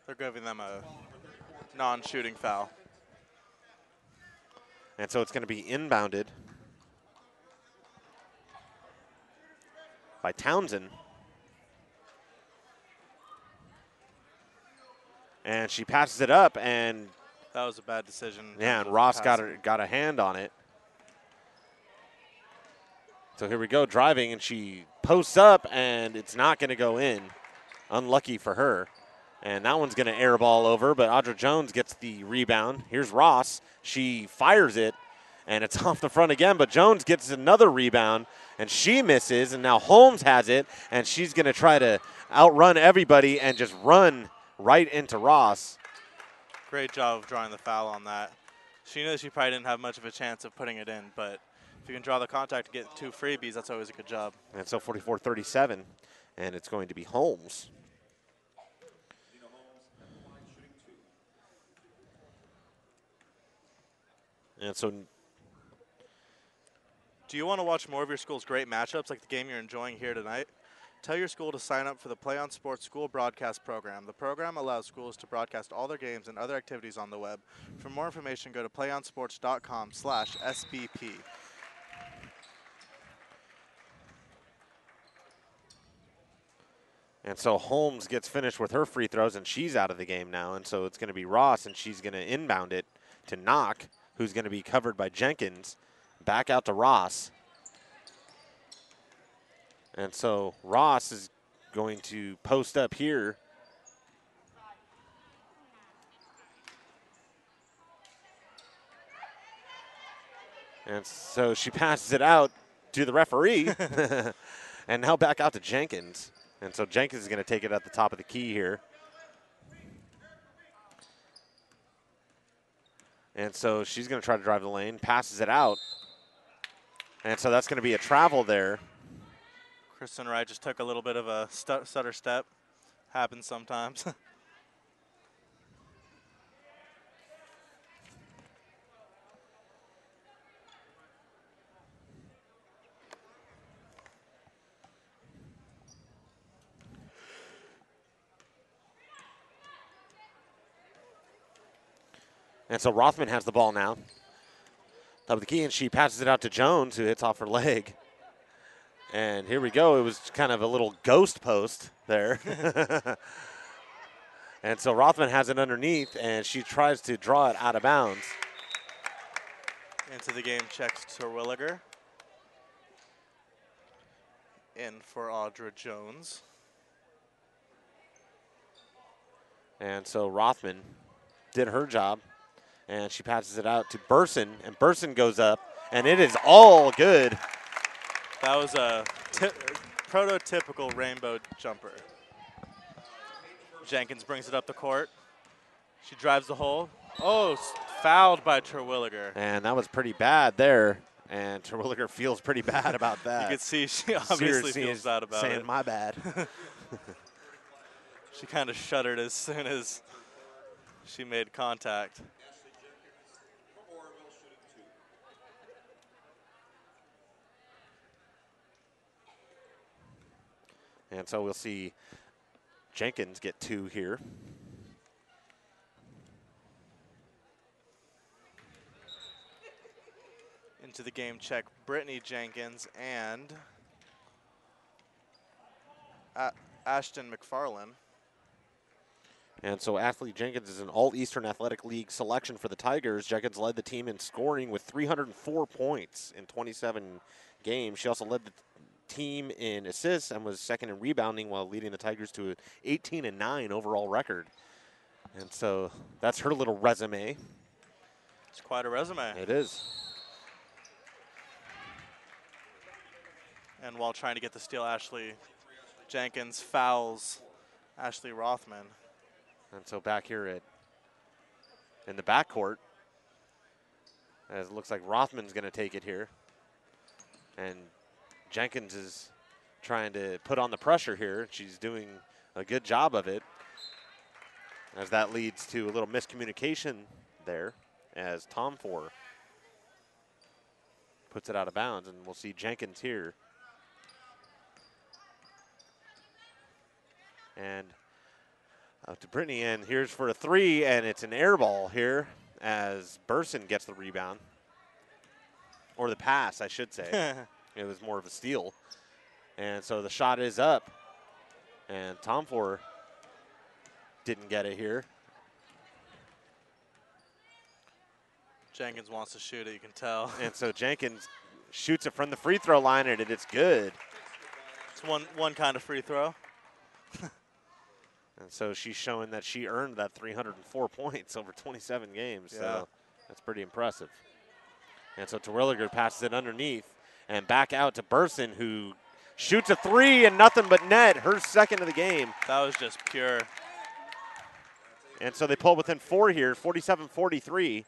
They're giving them a non-shooting foul. And so it's going to be inbounded by Townsend. And she passes it up, and that was a bad decision. Yeah, and Ross got a hand on it. So here we go, driving, and she posts up, and it's not going to go in. Unlucky for her. And that one's going to air ball over, but Audra Jones gets the rebound. Here's Ross. She fires it, and it's off the front again, but Jones gets another rebound, and she misses, and now Holmes has it, and she's going to try to outrun everybody and just run right into Ross. Great job of drawing the foul on that. She knew she probably didn't have much of a chance of putting it in, but if you can draw the contact to get 2 freebies, that's always a good job. And so 44-37, and it's going to be Holmes. And so, do you want to watch more of your school's great matchups like the game you're enjoying here tonight? Tell your school to sign up for the Play on Sports School Broadcast Program. The program allows schools to broadcast all their games and other activities on the web. For more information, go to playonsports.com/SBP. And so Holmes gets finished with her free throws, and she's out of the game now. And so it's going to be Ross, and she's going to inbound it to Knock, who's going to be covered by Jenkins. Back out to Ross. And so Ross is going to post up here. And so she passes it out to the referee. And now back out to Jenkins. And so Jenkins is going to take it at the top of the key here. And so she's going to try to drive the lane, passes it out. And so that's going to be a travel there. Kristen Wright just took a little bit of a stutter step. Happens sometimes. And so Rothman has the ball now. Top of the key, and she passes it out to Jones, who hits off her leg. And here we go. It was kind of a little ghost post there. And so Rothman has it underneath, and she tries to draw it out of bounds. Into the game checks Terwilliger. In for Audra Jones. And so Rothman did her job, and she passes it out to Burson, and Burson goes up, and it is all good. That was a prototypical rainbow jumper. Jenkins brings it up the court. She drives the hole. Oh, fouled by Terwilliger. And that was pretty bad there, and Terwilliger feels pretty bad about that. You could see she obviously feels bad about it. Saying, my bad. She kind of shuddered as soon as she made contact. And so we'll see Jenkins get 2 here. Into the game check Brittany Jenkins and Ashton McFarlane. And so Ashley Jenkins is an All-Eastern Athletic League selection for the Tigers. Jenkins led the team in scoring with 304 points in 27 games. She also led the team in assists and was second in rebounding while leading the Tigers to an 18-9 overall record. And so that's her little resume. It's quite a resume. It is. And while trying to get the steal, Ashley Jenkins fouls Ashley Rothman. And so back here in the backcourt, as it looks like Rothman's going to take it here. And Jenkins is trying to put on the pressure here. She's doing a good job of it, as that leads to a little miscommunication there as Tom Four puts it out of bounds, and we'll see Jenkins here. And out to Brittany, and here's for a 3, and it's an air ball here as Burson gets the rebound. Or the pass, I should say. It was more of a steal. And so the shot is up, and Tom Four didn't get it here. Jenkins wants to shoot it, you can tell. And so Jenkins shoots it from the free throw line, and it's good. It's one kind of free throw. And so she's showing that she earned that 304 points over 27 games. Yeah. So that's pretty impressive. And so Terwilliger passes it underneath and back out to Burson, who shoots a 3 and nothing but net, her second of the game. That was just pure. And so they pull within 4 here, 47-43.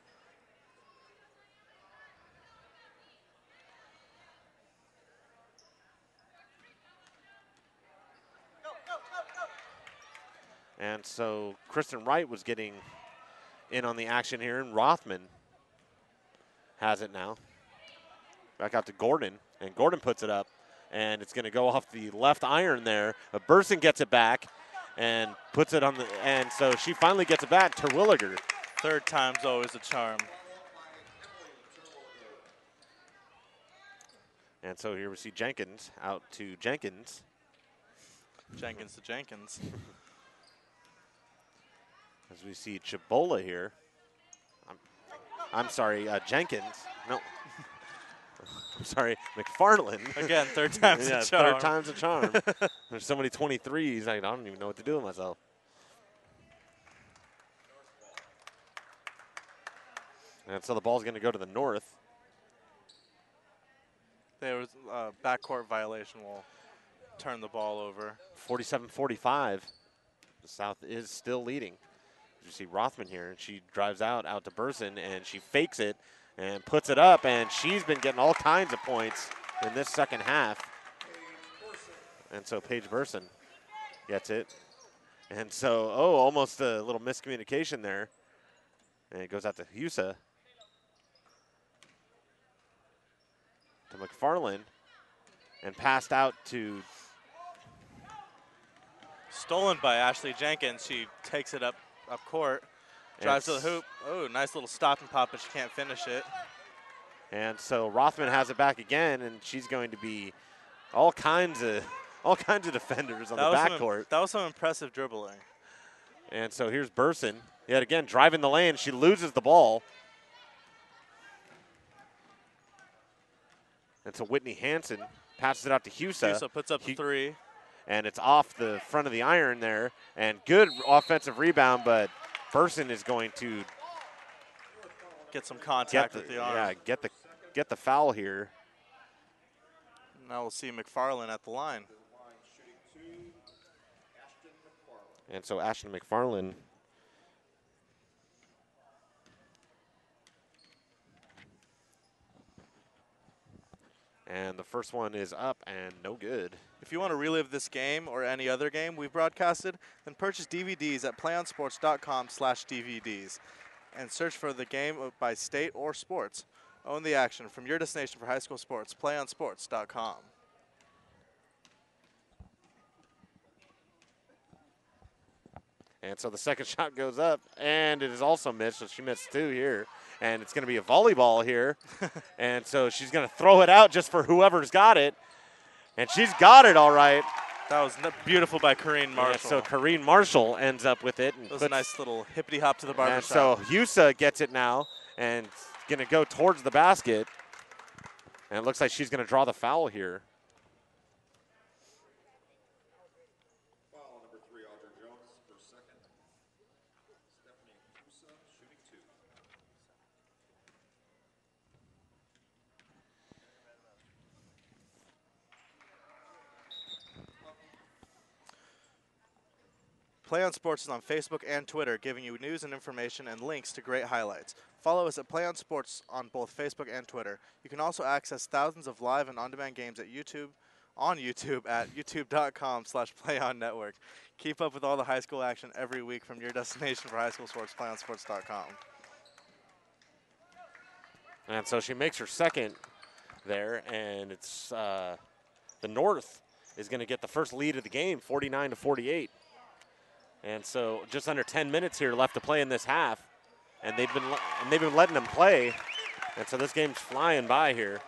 And so Kristen Wright was getting in on the action here, and Rothman has it now. Back out to Gordon, and Gordon puts it up, and it's going to go off the left iron there. But Burson gets it back and puts it on the, and so she finally gets it back. Terwilliger. Third time's always a charm. And so here we see Jenkins out to Jenkins. Jenkins to Jenkins. As we see Chabola here. I'm sorry, Jenkins. No. I'm sorry, McFarland. Again, third time's yeah, a charm. Third time's a charm. There's so many 23s, I don't even know what to do with myself. And so the ball's going to go to the north. There was a backcourt violation. Will turn the ball over. 47-45. The South is still leading. You see Rothman here, and she drives out to Burson, and she fakes it and puts it up, and she's been getting all kinds of points in this second half. And so Paige Burson gets it. And so, almost a little miscommunication there. And it goes out to Husa. To McFarland. And passed out to... Stolen by Ashley Jenkins. She takes it up court. Drives to the hoop. Oh, nice little stop and pop, but she can't finish it. And so Rothman has it back again, and she's going to be all kinds of defenders on the backcourt. That was some impressive dribbling. And so here's Burson. Yet again, driving the lane. She loses the ball. And so Whitney Hansen passes it out to Husa. Husa puts up the three. And it's off the front of the iron there. And good offensive rebound, but Burson is going to get some contact with the arm. Yeah, get the foul here. Now we'll see McFarland at the line. And so Ashton McFarland. And the first one is up and no good. If you want to relive this game or any other game we've broadcasted, then purchase DVDs at playonsports.com/DVDs and search for the game by state or sports. Own the action from your destination for high school sports, playonsports.com. And so the second shot goes up, and it is also missed, so she missed two here. And it's going to be a volleyball here. And so she's going to throw it out just for whoever's got it. And she's got it all right. That was beautiful by Corrine Marshall. And so Corrine Marshall ends up with it. It was a nice little hippity hop to the barber And shop. so Husa gets it now and going to go towards the basket. And it looks like she's going to draw the foul here. Foul number 3, Audra Jones for second. Stephanie Husa shooting 2. Play on Sports is on Facebook and Twitter, giving you news and information and links to great highlights. Follow us at Play on Sports on both Facebook and Twitter. You can also access thousands of live and on-demand games at YouTube at youtube.com/playonnetwork. Keep up with all the high school action every week from your destination for high school sports, playonsports.com. And so she makes her second there, and it's the North is going to get the first lead of the game, 49-48. And so just under 10 minutes here left to play in this half, and they've been letting them play, and so this game's flying by here.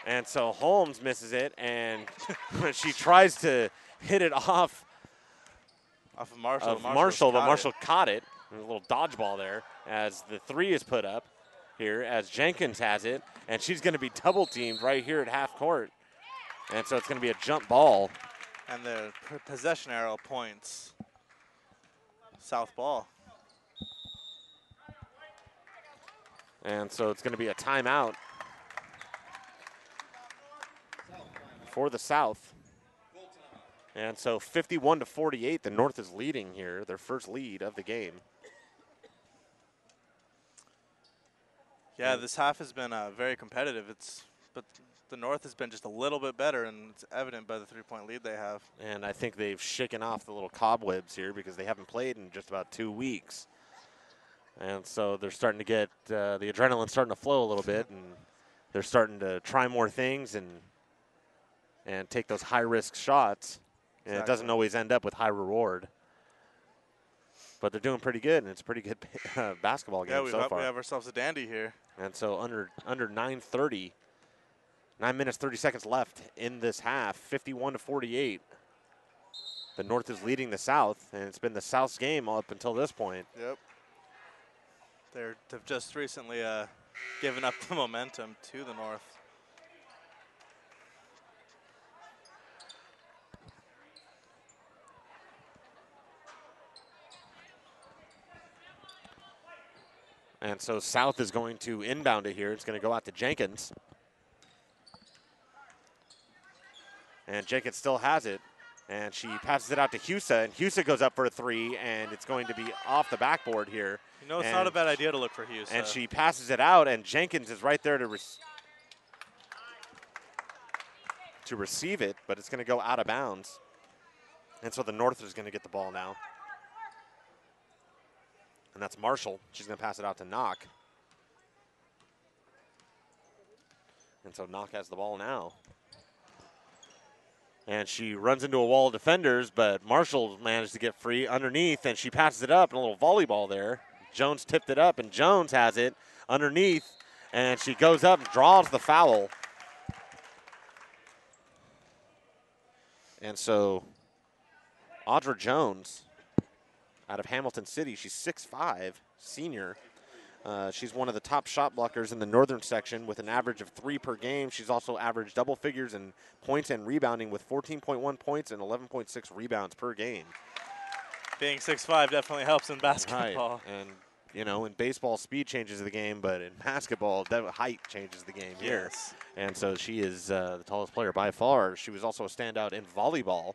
And so Holmes misses it, and she tries to hit it off of Marshall. Marshall, but Marshall caught it. A little dodgeball there as the three is put up here as Jenkins has it, and she's going to be double teamed right here at half court. And so it's going to be a jump ball. And the possession arrow points south ball. And so it's going to be a timeout for the South. And so 51-48, the North is leading here, their first lead of the game. Yeah, this half has been very competitive. But the North has been just a little bit better, and it's evident by the three-point lead they have. And I think they've shaken off the little cobwebs here because they haven't played in just about 2 weeks. And so they're starting to get the adrenaline starting to flow a little bit, and they're starting to try more things and take those high-risk shots. And It doesn't always end up with high reward. But they're doing pretty good, and it's a pretty good basketball game so far. We have ourselves a dandy here. And so under 9:30, 9 minutes, 30 seconds left in this half, 51-48. The North is leading the South, and it's been the South's game up until this point. Yep. They've just recently given up the momentum to the North. And so South is going to inbound it here. It's going to go out to Jenkins. And Jenkins still has it. And she passes it out to Husa, and Husa goes up for a three, and it's going to be off the backboard here. You know, it's not a bad idea to look for Husa. And she passes it out, and Jenkins is right there to receive it, but it's going to go out of bounds. And so the North is going to get the ball now. And that's Marshall. She's going to pass it out to Knock. And so Knock has the ball now. And she runs into a wall of defenders, but Marshall managed to get free underneath, and she passes it up, and a little volleyball there. Jones tipped it up, and Jones has it underneath, and she goes up and draws the foul. And so Audra Jones out of Hamilton City, she's 6'5", senior. She's one of the top shot blockers in the northern section with an average of 3 per game. She's also averaged double figures in points and rebounding with 14.1 points and 11.6 rebounds per game. Being 6'5" definitely helps in basketball. Right. And, you know, in baseball, speed changes the game, but in basketball, height changes the game here. Yes. And so she is the tallest player by far. She was also a standout in volleyball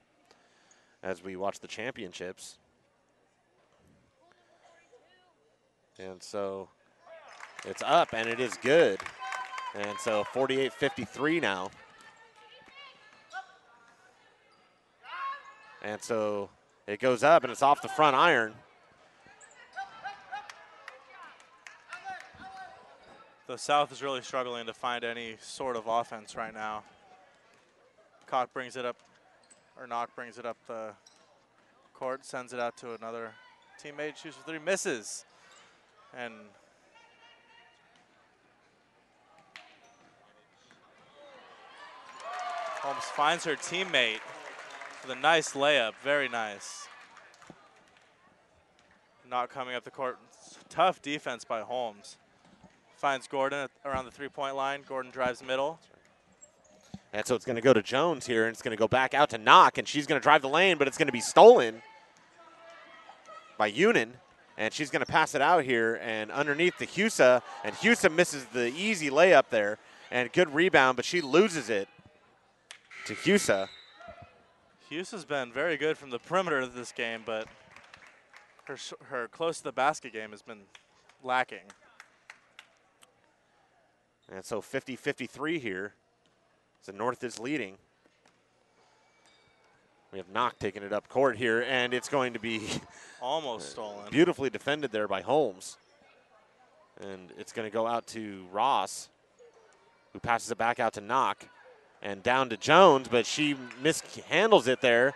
as we watch the championships. And so it's up, and it is good. And so 48-53 now. And so it goes up, and it's off the front iron. The South is really struggling to find any sort of offense right now. Knock brings it up the court, sends it out to another teammate, shoots for 3, misses. And Holmes finds her teammate with a nice layup, very nice. Not coming up the court, tough defense by Holmes. Finds Gordon around the 3-point line. Gordon drives middle. And so it's going to go to Jones here, and it's going to go back out to Knock, and she's going to drive the lane, but it's going to be stolen by Unin. And she's going to pass it out here and underneath to Husa, and Husa misses the easy layup there, and good rebound, but she loses it to Husa. Husa's been very good from the perimeter of this game, but her close to the basket game has been lacking. And so 50-53 here. So North is leading. We have Knock taking it up court here, and it's going to be almost stolen. Beautifully defended there by Holmes. And it's going to go out to Ross, who passes it back out to Knock and down to Jones, but she mishandles it there.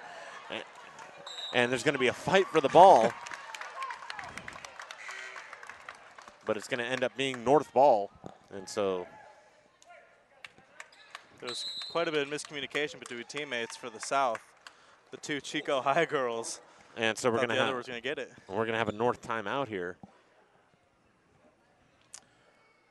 And there's going to be a fight for the ball. But it's going to end up being North ball. And so there's quite a bit of miscommunication between teammates for the South. The 2 Chico High girls. And so we're going to have, the other was going to get it. We're going to have a North timeout here.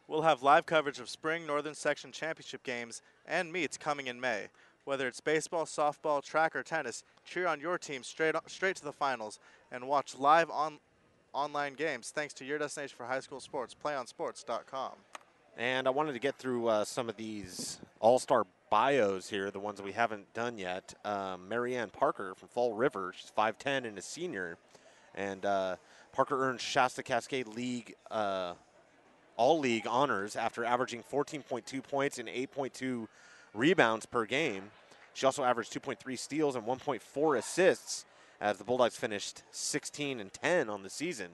We'll have live coverage of spring Northern Section Championship games and meets coming in May. Whether it's baseball, softball, track, or tennis, cheer on your team straight to the finals and watch live online games thanks to your destination for high school sports, playonsports.com. And I wanted to get through some of these all-star bios here, the ones that we haven't done yet. Marianne Parker from Fall River, she's 5'10" and a senior. And Parker earned Shasta Cascade League all-league honors after averaging 14.2 points and 8.2 rebounds per game. She also averaged 2.3 steals and 1.4 assists as the Bulldogs finished 16-10 on the season.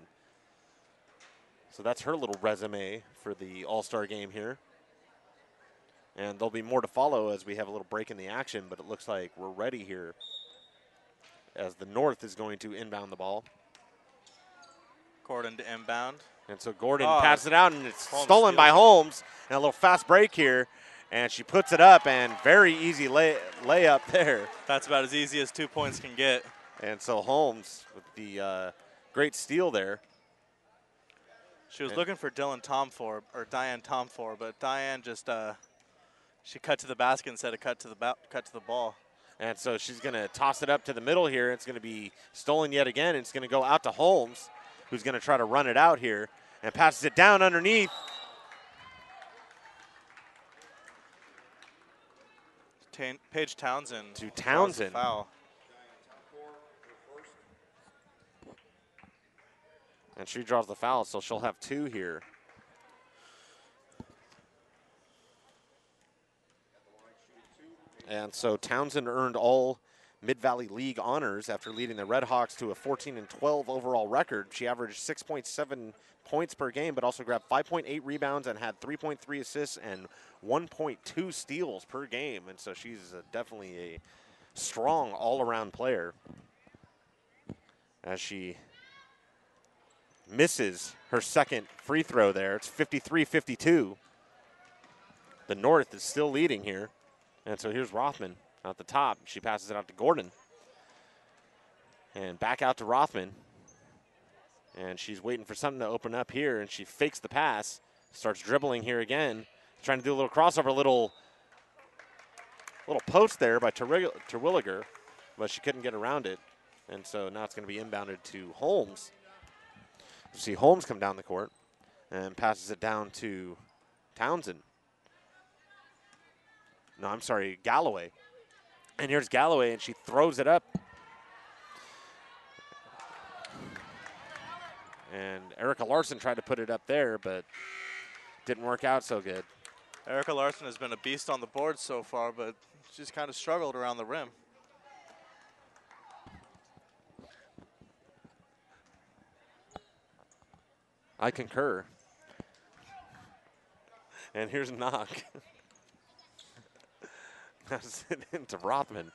So that's her little resume for the All-Star game here. And there'll be more to follow as we have a little break in the action, but it looks like we're ready here as the North is going to inbound the ball. Gordon to inbound. And so Gordon passes it out, and it's stolen by Holmes. And a little fast break here, and she puts it up, and very easy layup there. That's about as easy as 2 points can get. And so Holmes with the great steal there. She was looking for Diane Tomfor, but Diane just she cut to the basket instead of cut to the ball. And so she's going to toss it up to the middle here. It's going to be stolen yet again. It's going to go out to Holmes, who's going to try to run it out here and passes it down underneath. Paige Townsend. To Townsend. Foul. And she draws the foul, so she'll have 2 here. And so Townsend earned all Mid-Valley League honors after leading the Red Hawks to a 14-12 overall record. She averaged 6.7 points per game, but also grabbed 5.8 rebounds and had 3.3 assists and 1.2 steals per game. And so she's definitely a strong all-around player as she misses her second free throw there. It's 53-52. The North is still leading here. And so here's Rothman Out the top, she passes it out to Gordon. And back out to Rothman. And she's waiting for something to open up here, and she fakes the pass, starts dribbling here again, trying to do a little crossover, little post there by Terwilliger, but she couldn't get around it. And so now it's going to be inbounded to Holmes. You see Holmes come down the court and passes it down to Townsend. No, I'm sorry, Galloway. And here's Galloway, and she throws it up. And Erica Larson tried to put it up there, but didn't work out so good. Erica Larson has been a beast on the board so far, but she's kind of struggled around the rim. I concur. And here's a knock. That's it into Rothman.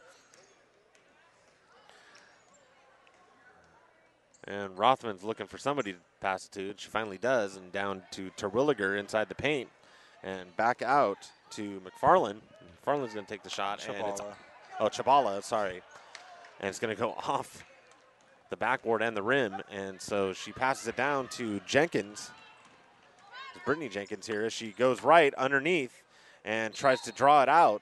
And Rothman's looking for somebody to pass it to. She finally does, and down to Terwilliger inside the paint. And back out to McFarland. McFarland's going to take the shot. And it's, Chabala, sorry. And it's going to go off the backboard and the rim. And so she passes it down to Jenkins. It's Brittany Jenkins here as she goes right underneath and tries to draw it out.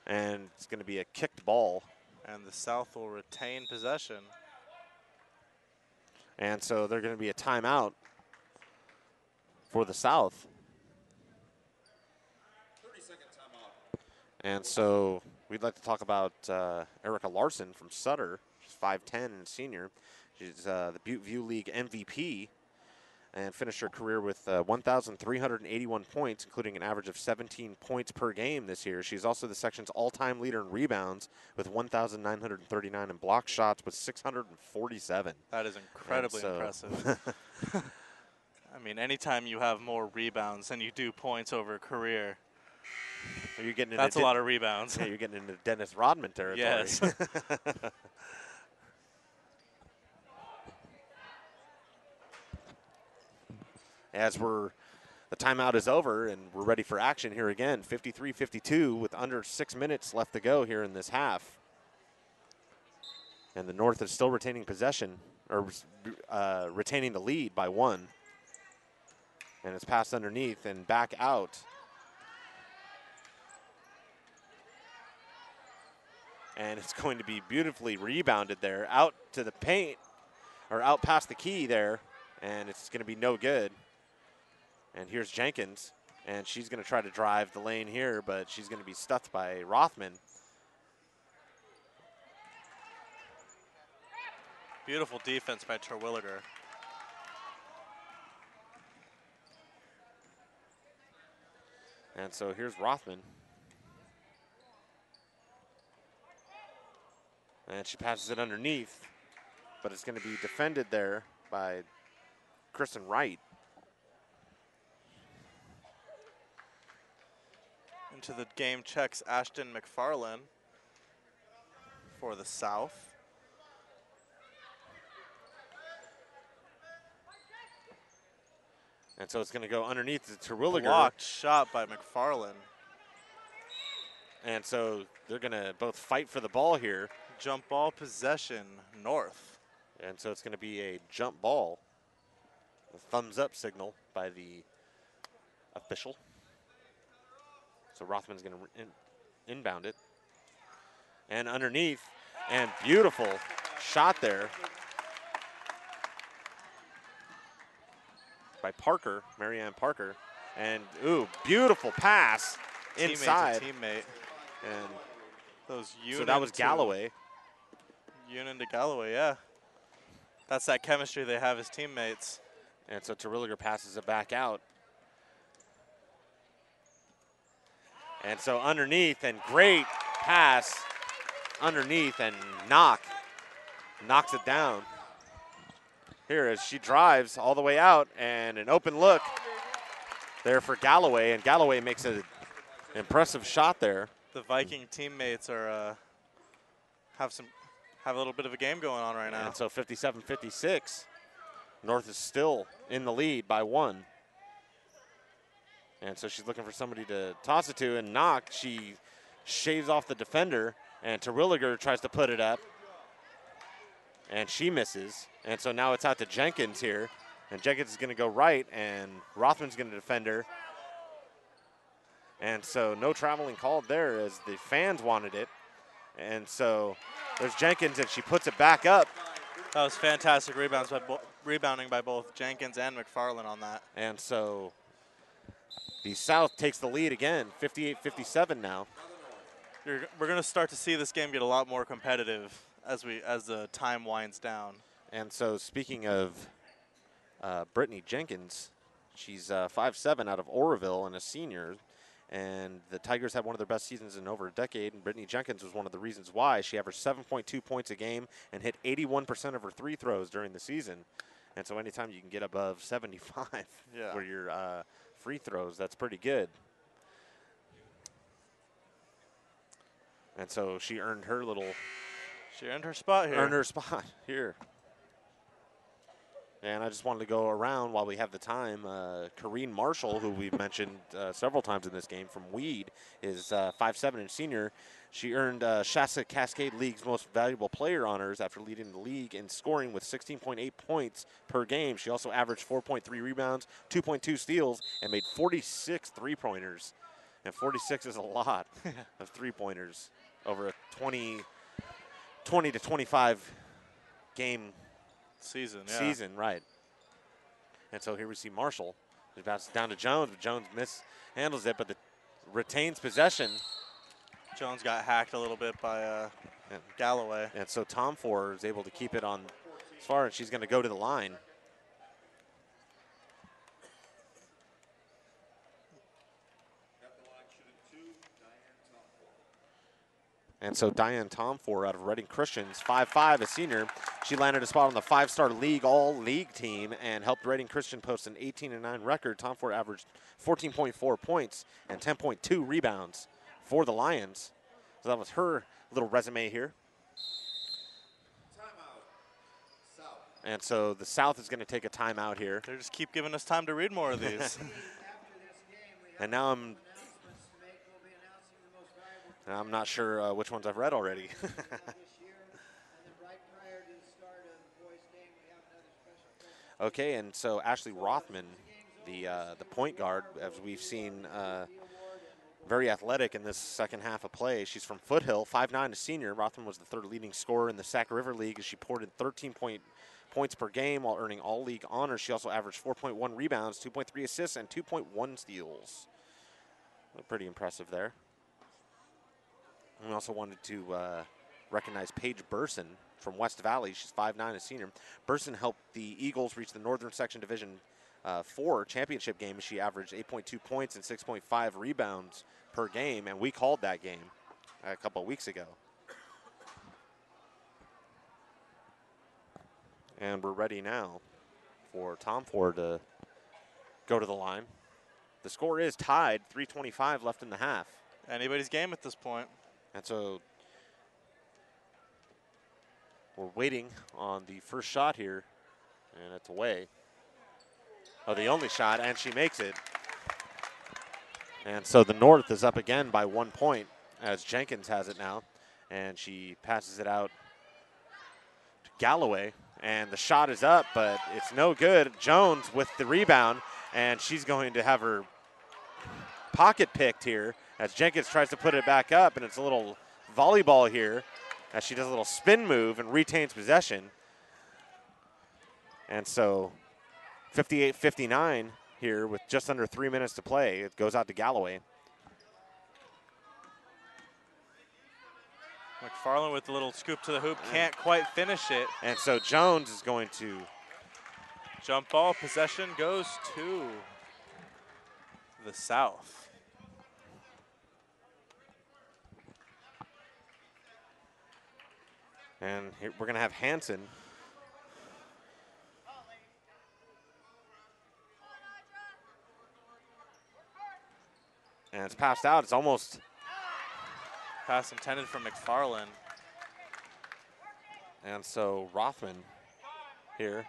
And it's going to be a kicked ball. And the South will retain possession. And so they're going to be a timeout for the South. 30-second timeout. And so we'd like to talk about Erica Larson from Sutter. She's 5'10" and senior. She's the Butte View League MVP and finished her career with 1,381 points, including an average of 17 points per game this year. She's also the section's all-time leader in rebounds with 1,939 and block shots with 647. That is incredibly impressive. I mean, anytime you have more rebounds than you do points over a career, you're getting that's a lot of rebounds. Yeah, you're getting into Dennis Rodman territory. Yes. As the timeout is over and we're ready for action here again, 53-52 with under 6 minutes left to go here in this half. And the North is still retaining possession, or retaining the lead by 1. And it's passed underneath and back out. And it's going to be beautifully rebounded there, out to the paint, or out past the key there, and it's going to be no good. And here's Jenkins, and she's going to try to drive the lane here, but she's going to be stuffed by Rothman. Beautiful defense by Terwilliger. And so here's Rothman. And she passes it underneath, but it's going to be defended there by Kristen Wright. Into the game checks Ashton McFarland for the South. And so it's going to go underneath the Terwilliger. Blocked shot by McFarland. And so they're going to both fight for the ball here. Jump ball possession, North. And so it's going to be a jump ball. A thumbs up signal by the official. So Rothman's going to inbound it. And underneath, and beautiful shot there by Parker, Marianne Parker. And, ooh, beautiful pass inside. Teammate. And those so that was Galloway. Union to Galloway, yeah. That's that chemistry they have as teammates. And so Terwilliger passes it back out. And so underneath, and great pass underneath, and knocks it down. Here as she drives all the way out, and an open look there for Galloway, and Galloway makes an impressive shot there. The Viking teammates are have a little bit of a game going on right now. And so 57-56, North is still in the lead by 1. And so she's looking for somebody to toss it to and knock. She shaves off the defender, and Terwilliger tries to put it up, and she misses. And so now it's out to Jenkins here, and Jenkins is going to go right, and Rothman's going to defend her. And so no traveling called there as the fans wanted it. And so there's Jenkins, and she puts it back up. That was fantastic rebounding by both Jenkins and McFarland on that. And so the South takes the lead again, 58-57 now. We're going to start to see this game get a lot more competitive as the time winds down. And so speaking of Brittany Jenkins, she's 5'7" out of Oroville and a senior. And the Tigers had one of their best seasons in over a decade, and Brittany Jenkins was one of the reasons why. She averaged 7.2 points a game and hit 81% of her free throws during the season. And so anytime you can get above 75 for your free throws, that's pretty good. And so she earned her spot here. Earned her spot here. And I just wanted to go around while we have the time. Corrine Marshall, who we've mentioned several times in this game from Weed, is 5'7" and senior. She earned Shasta Cascade League's Most Valuable Player honors after leading the league in scoring with 16.8 points per game. She also averaged 4.3 rebounds, 2.2 steals, and made 46 three-pointers. And 46 is a lot of three-pointers over a 20 to 25 game season, right. And so here we see Marshall. He passes down to Jones, but Jones mishandles it, but retains possession. Jones got hacked a little bit by Galloway. And so Tom Ford is able to keep it on as far as she's going to go to the line. And so Diane Tomfor out of Reading Christians, 5'5", a senior. She landed a spot on the 5-star league all-league team and helped Reading Christian post an 18-9 record. Tomfor averaged 14.4 points and 10.2 rebounds for the Lions. So that was her little resume here. And so the South is going to take a timeout here. They just keep giving us time to read more of these. And now I'm not sure which ones I've read already. Okay, and so Ashley Rothman, the point guard, as we've seen, very athletic in this second half of play. She's from Foothill, 5'9", a senior. Rothman was the third leading scorer in the Sac River League as she poured in 13 points per game while earning all-league honors. She also averaged 4.1 rebounds, 2.3 assists, and 2.1 steals. Pretty impressive there. We also wanted to recognize Paige Burson from West Valley. She's 5'9", a senior. Burson helped the Eagles reach the Northern Section Division 4 championship game. She averaged 8.2 points and 6.5 rebounds per game, and we called that game a couple of weeks ago. And we're ready now for Tom Ford to go to the line. The score is tied, 3:25 left in the half. Anybody's game at this point. And so we're waiting on the first shot here, and it's away. Oh, the only shot, and she makes it. And so the North is up again by 1 point as Jenkins has it now, and she passes it out to Galloway, and the shot is up, but it's no good. Jones with the rebound, and she's going to have her pocket picked here as Jenkins tries to put it back up, and it's a little volleyball here as she does a little spin move and retains possession. And so 58-59 here with just under 3 minutes to play. It goes out to Galloway. McFarland with the little scoop to the hoop, can't quite finish it. And so Jones is going to jump ball. Possession goes to the South. And here we're going to have Hanson. And it's passed out. It's almost pass intended for McFarland. And so Rothman here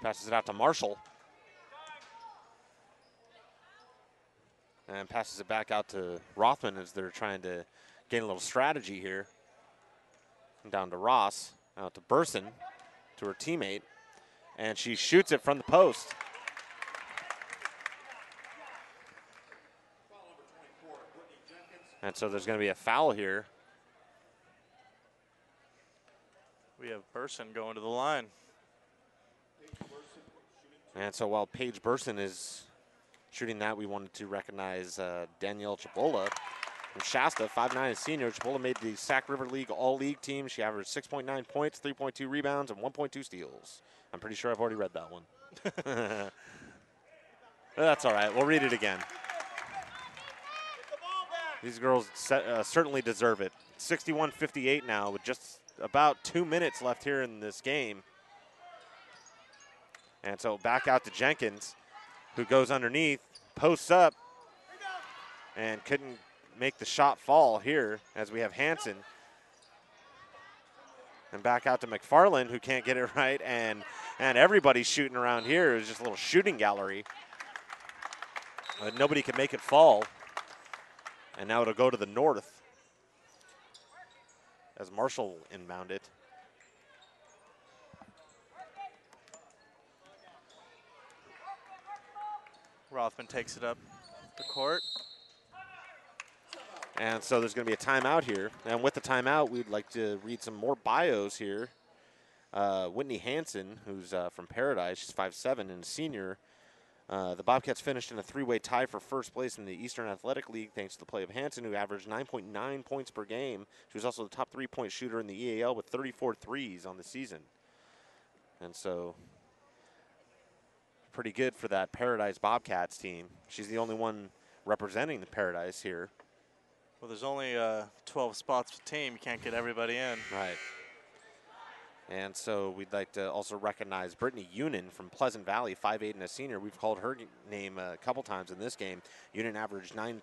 passes it out to Marshall. And passes it back out to Rothman as they're trying to gain a little strategy here. Down to Ross, out to Burson, to her teammate. And she shoots it from the post. And so there's going to be a foul here. We have Burson going to the line. And so while Paige Burson is shooting that, we wanted to recognize Danielle Chibola from Shasta, 5'9" senior. Chibola made the Sac River League All-League team. She averaged 6.9 points, 3.2 rebounds, and 1.2 steals. I'm pretty sure I've already read that one. That's all right. We'll read it again. These girls certainly deserve it. 61-58 now with just about 2 minutes left here in this game. And so back out to Jenkins, who goes underneath, posts up, and couldn't make the shot fall here as we have Hansen. And back out to McFarland, who can't get it right, and everybody's shooting around here. It's just a little shooting gallery. Nobody can make it fall. And now it'll go to the north as Marshall inbound it. Rothman takes it up the court. And so there's going to be a timeout here. And with the timeout, we'd like to read some more bios here. Whitney Hansen, who's from Paradise, she's 5'7" and a senior. The Bobcats finished in a three-way tie for first place in the Eastern Athletic League thanks to the play of Hansen, who averaged 9.9 points per game. She was also the top three-point shooter in the EAL with 34 threes on the season. And so pretty good for that Paradise Bobcats team. She's the only one representing the Paradise here. Well, there's only 12 spots per team. You can't get everybody in. Right. And so we'd like to also recognize Brittany Unin from Pleasant Valley, 5'8" and a senior. We've called her name a couple times in this game. Unin averaged 9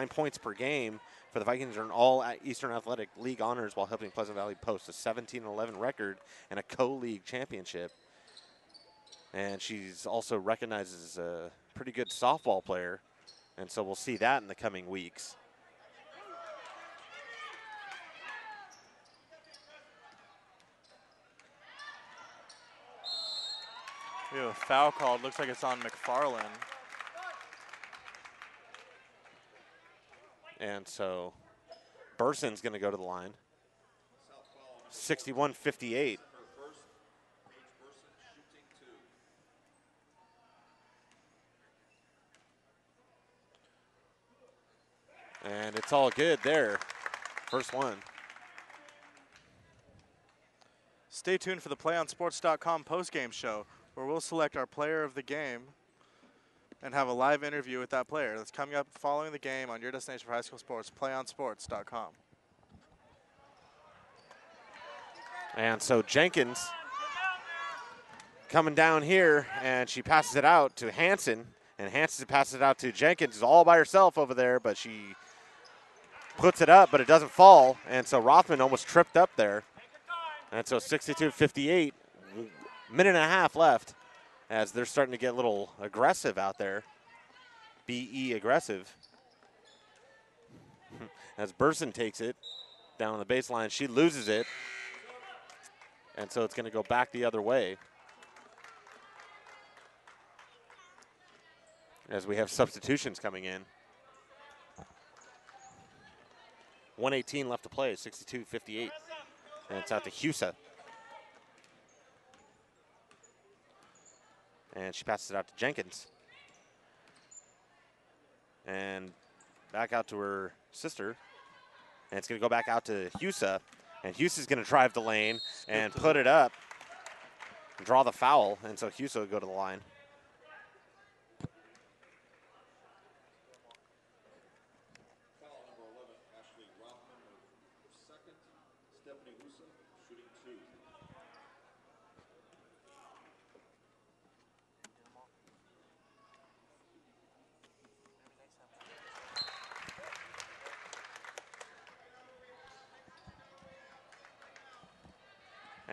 points per game for the Vikings, earned all Eastern Athletic League honors while helping Pleasant Valley post a 17-11 record and a co-league championship. And she's also recognized as a pretty good softball player. And so we'll see that in the coming weeks. We have a foul called. Looks like it's on McFarland. And so Burson's going to go to the line. 61-58. And it's all good there. First one. Stay tuned for the PlayOnSports.com postgame show, where we'll select our player of the game and have a live interview with that player. That's coming up following the game on your destination for high school sports, PlayOnSports.com. And so Jenkins coming down here, and she passes it out to Hansen, and Hansen passes it out to Jenkins, who's all by herself over there, but she puts it up, but it doesn't fall, and so Rothman almost tripped up there. And so 62-58, minute and a half left as they're starting to get a little aggressive out there. BE aggressive. As Burson takes it down on the baseline, she loses it. And so it's going to go back the other way. As we have substitutions coming in. 1:18 left to play, 62-58. And it's out to Husa. And she passes it out to Jenkins. And back out to her sister. And it's going to go back out to Husa. And Husa's going to drive the lane and put it up. And draw the foul. And so Husa will go to the line.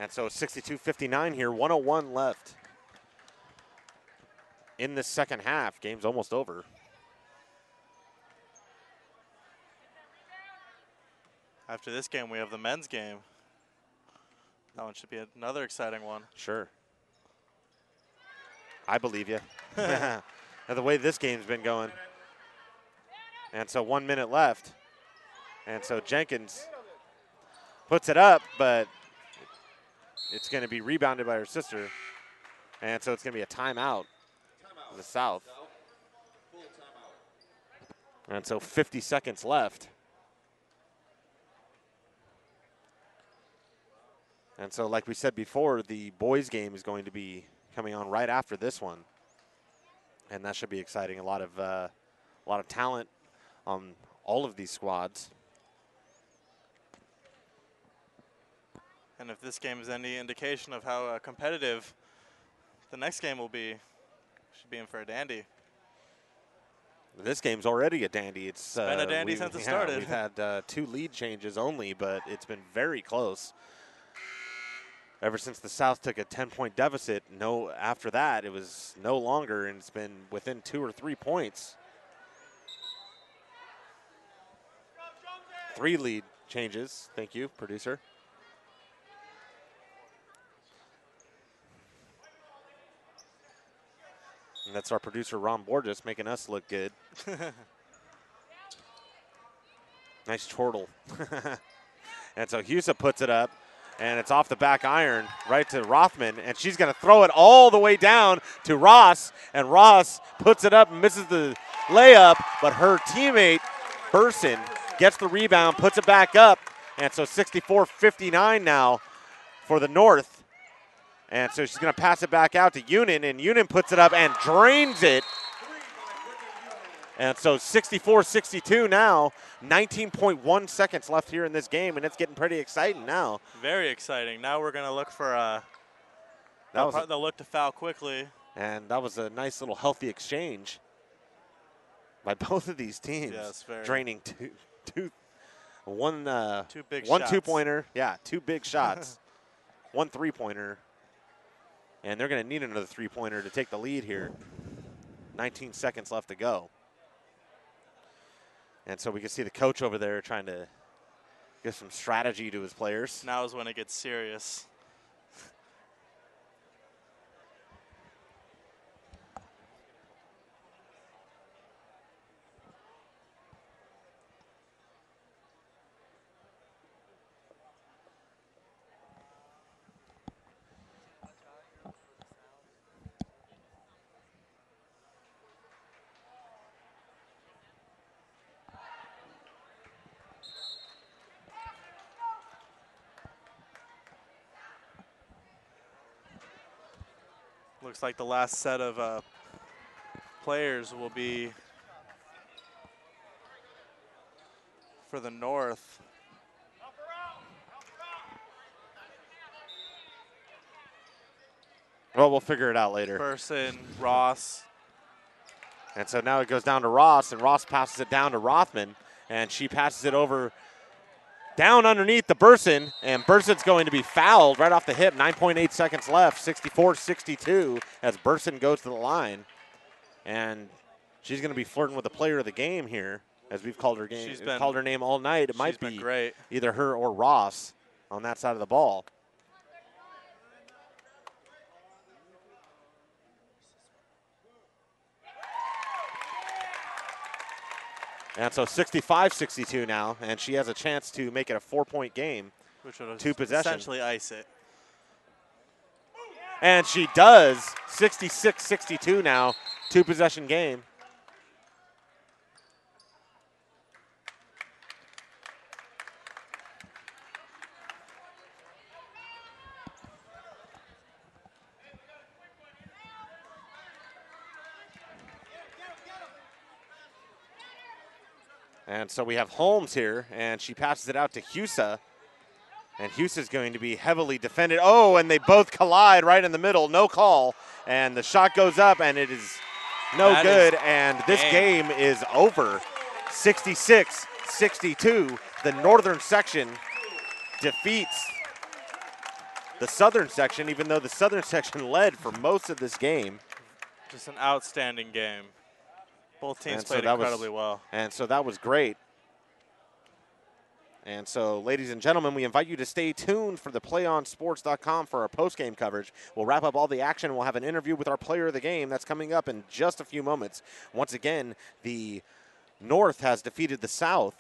And so 62-59 here, 1:01 left in the second half. Game's almost over. After this game, we have the men's game. That one should be another exciting one. Sure. I believe you. And the way this game's been going. And so 1 minute left. And so Jenkins puts it up, but it's going to be rebounded by her sister. And so it's going to be a timeout for the South. And so 50 seconds left. And so like we said before, the boys game is going to be coming on right after this one. And that should be exciting. A lot of talent on all of these squads. And if this game is any indication of how competitive the next game will be, should be in for a dandy. This game's already a dandy. It's been a dandy since it started. We've had 2 lead changes only, but it's been very close. Ever since the South took a 10-point deficit, after that it was no longer, and it's been within 2 or 3 points. 3 lead changes. Thank you, producer. And that's our producer, Ron Borges, making us look good. Nice chortle. And so Husa puts it up, and it's off the back iron right to Rothman, and she's going to throw it all the way down to Ross, and Ross puts it up and misses the layup, but her teammate, Burson, gets the rebound, puts it back up, and so 64-59 now for the North. And so she's going to pass it back out to Union, and Union puts it up and drains it. And so 64-62 now, 19.1 seconds left here in this game, and it's getting pretty exciting now. Very exciting. Now we're going to look for they'll look to foul quickly. And that was a nice little healthy exchange by both of these teams. Yes, very. Draining one 2 big one shots. 2-pointer. Yeah, 2 big shots. 1 3-pointer. And they're going to need another 3-pointer to take the lead here. 19 seconds left to go. And so we can see the coach over there trying to give some strategy to his players. Now is when it gets serious. Looks like the last set of players will be for the North. Well, we'll figure it out later. Burson, Ross. And so now it goes down to Ross, and Ross passes it down to Rothman, and she passes it over down underneath the Burson, and Burson's going to be fouled right off the hip. 9.8 seconds left, 64-62 as Burson goes to the line. And she's going to be flirting with the player of the game here, as we've called her called her name all night. It might be great. Either her or Ross on that side of the ball. And so 65-62 now, and she has a chance to make it a 4-point game. Which would 2 possessions. essentially ice it. And she does. 66-62 now, 2-possession game. And so we have Holmes here, and she passes it out to Husa. And Husa's going to be heavily defended. Oh, and they both collide right in the middle. No call. And the shot goes up, and it is no good. And this game is over. 66-62. The northern section defeats the southern section, even though the southern section led for most of this game. Just an outstanding game. Both teams played incredibly well. And so that was great. And so, ladies and gentlemen, we invite you to stay tuned for the playonsports.com for our post-game coverage. We'll wrap up all the action. We'll have an interview with our player of the game. That's coming up in just a few moments. Once again, the North has defeated the South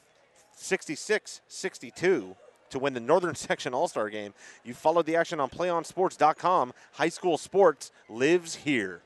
66-62 to win the Northern Section All-Star Game. You followed the action on playonsports.com. High school sports lives here.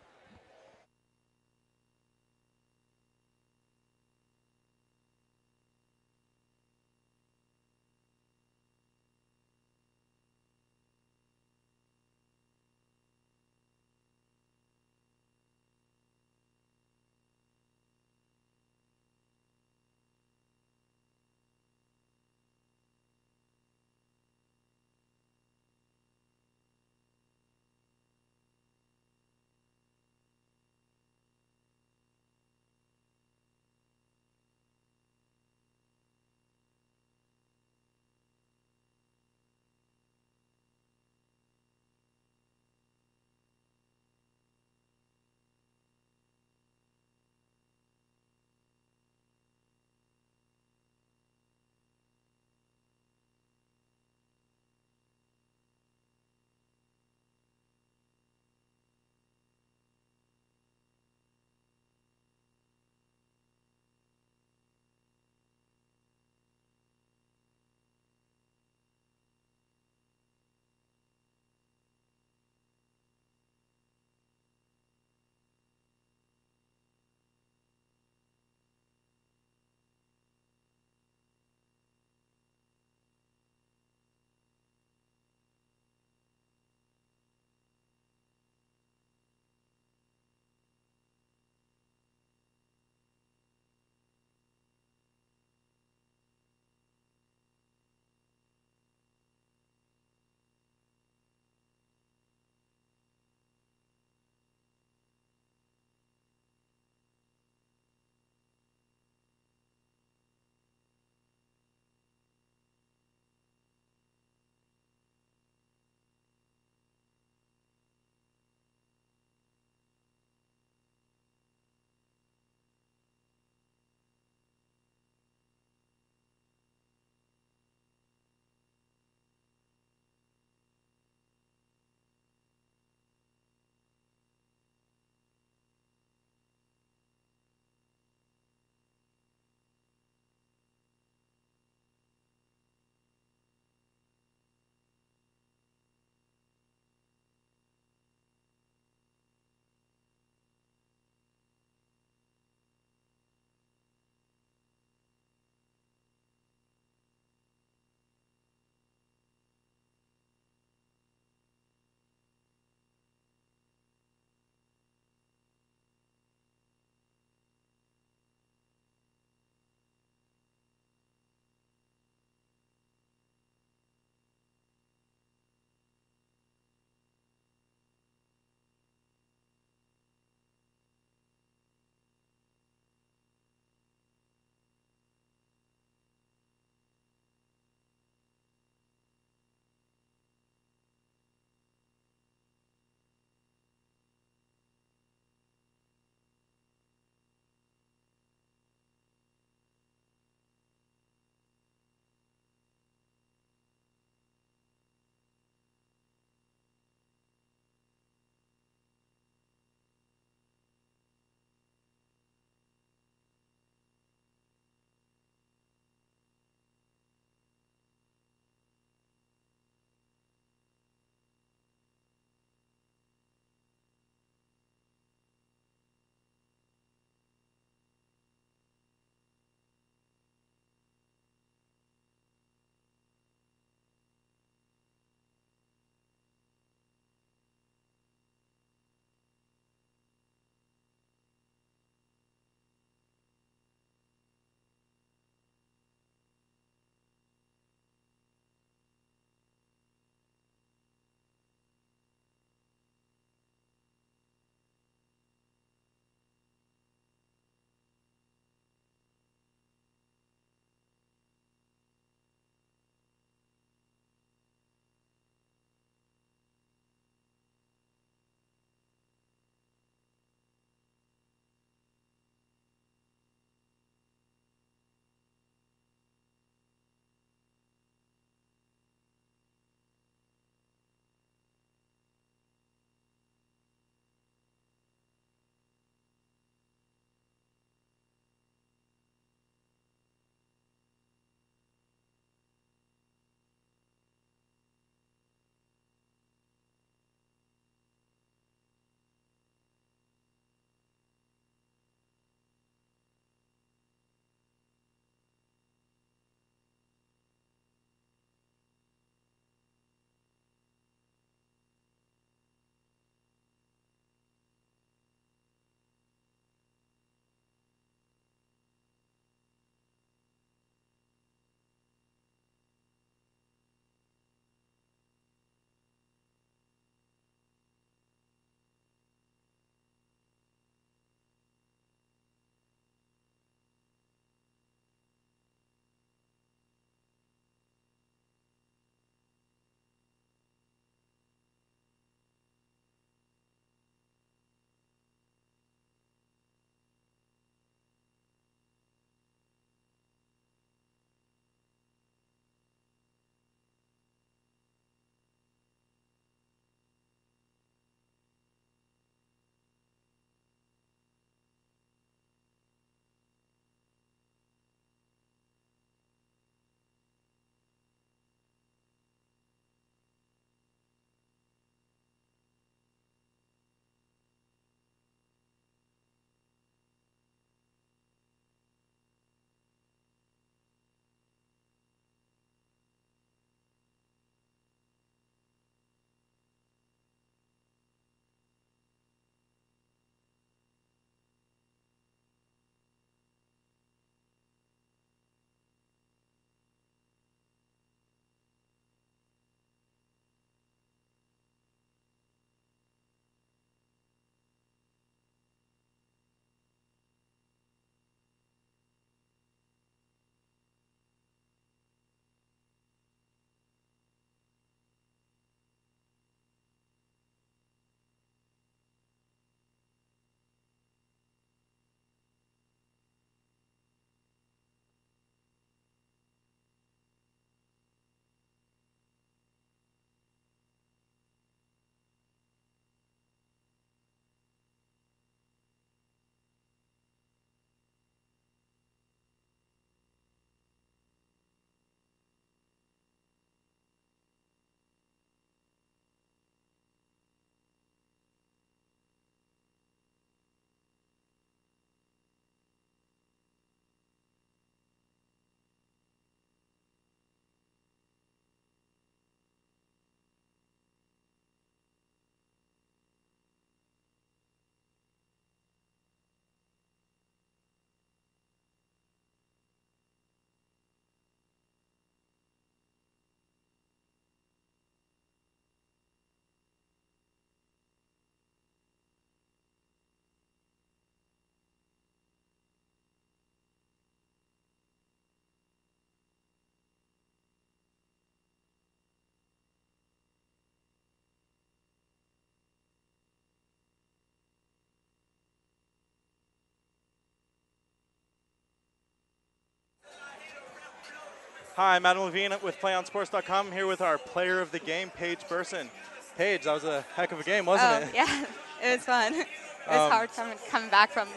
Hi, I'm Adam Levine with PlayOnSports.com. I'm here with our player of the game, Paige Burson. Paige, that was a heck of a game, wasn't it? Yeah, it was fun. It was hard coming back from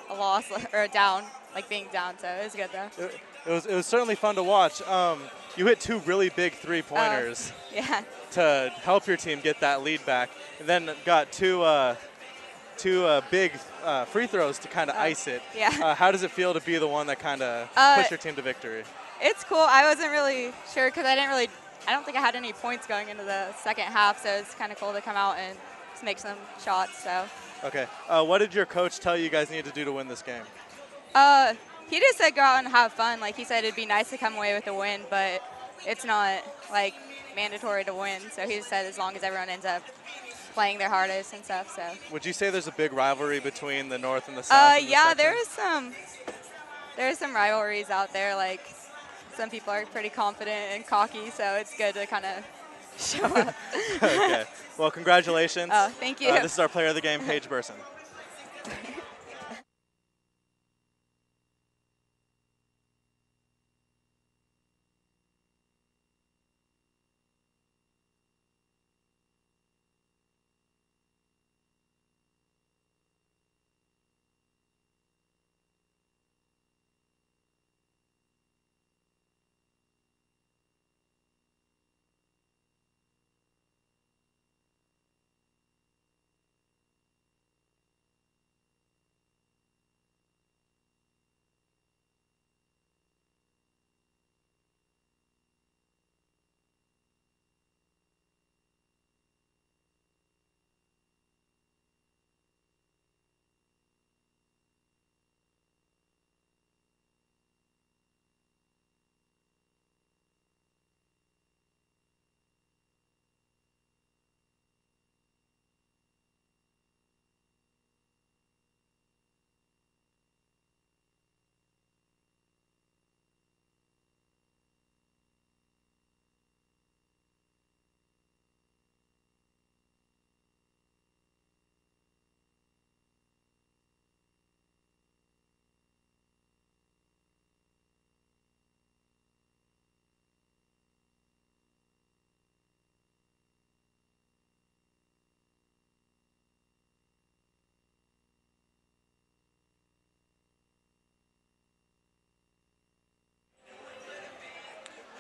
a loss or a down, like being down, so it was good though. It was certainly fun to watch. You hit 2 really big 3-pointers Yeah. to help your team get that lead back, and then got two big free throws to kind of ice it. Yeah. How does it feel to be the one that kind of pushed your team to victory? It's cool. I wasn't really sure because I don't think I had any points going into the second half, so it's kind of cool to come out and just make some shots. So. Okay. What did your coach tell you guys need to do to win this game? He just said go out and have fun. Like he said, it'd be nice to come away with a win, but it's not like mandatory to win. So he just said as long as everyone ends up playing their hardest and stuff. So. Would you say there's a big rivalry between the North and the South? Yeah, there's some rivalries out there. Like some people are pretty confident and cocky, so it's good to kind of show up. Okay. Well, congratulations. Oh, thank you. This is our player of the game, Paige Burson.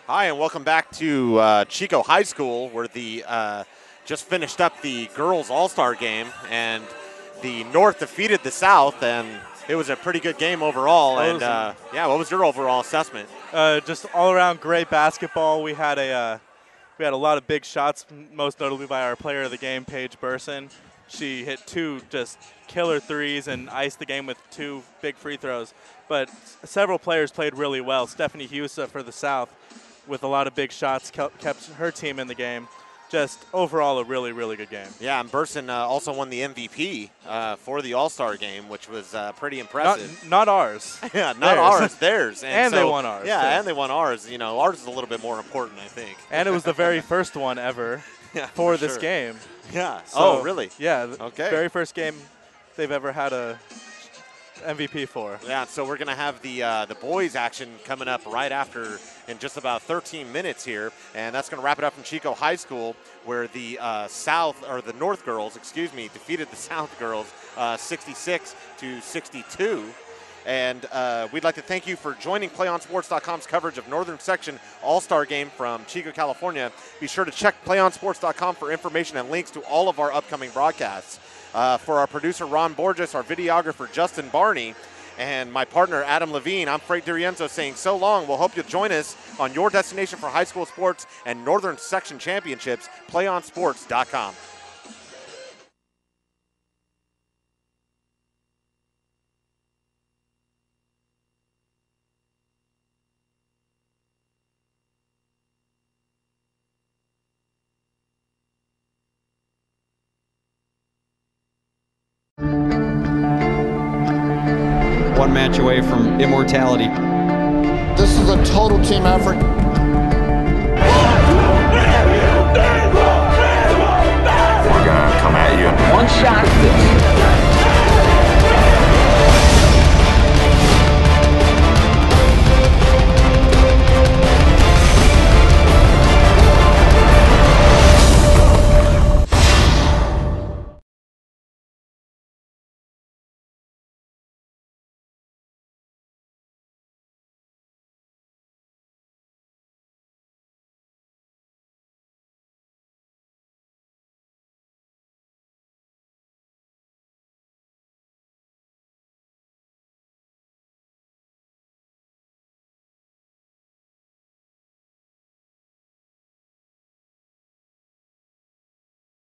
Hi, and welcome back to Chico High School, where the just finished up the girls All-Star game, and the North defeated the South, and it was a pretty good game overall. And yeah, what was your overall assessment? Just all-around great basketball. We had a lot of big shots, most notably by our player of the game, Paige Burson. She hit 2 just killer threes and iced the game with 2 big free throws. But several players played really well. Stephanie Husa for the South, with a lot of big shots, kept her team in the game. Just overall a really, really good game. Yeah, and Burson also won the MVP for the All-Star game, which was pretty impressive. Not ours. Yeah, not ours, theirs. And they won ours. Yeah, too. and they won ours. You know, ours is a little bit more important, I think. And it was the very first one ever for this game. Yeah. So, oh, really? Yeah. Okay. Very first game they've ever had a MVP for. Yeah, so we're going to have the boys action coming up right after in just about 13 minutes here, and that's going to wrap it up from Chico High School, where the the North girls, defeated the South girls 66-62. And we'd like to thank you for joining PlayOnSports.com's coverage of Northern Section All-Star Game from Chico, California. Be sure to check PlayOnSports.com for information and links to all of our upcoming broadcasts. For our producer, Ron Borges, our videographer, Justin Barney, and my partner, Adam Levine, I'm Frank DiRienzo saying so long. We'll hope you'll join us on your destination for high school sports and Northern Section Championships, PlayOnSports.com. One match away from immortality. This is a total team effort. We're gonna come at you. One shot.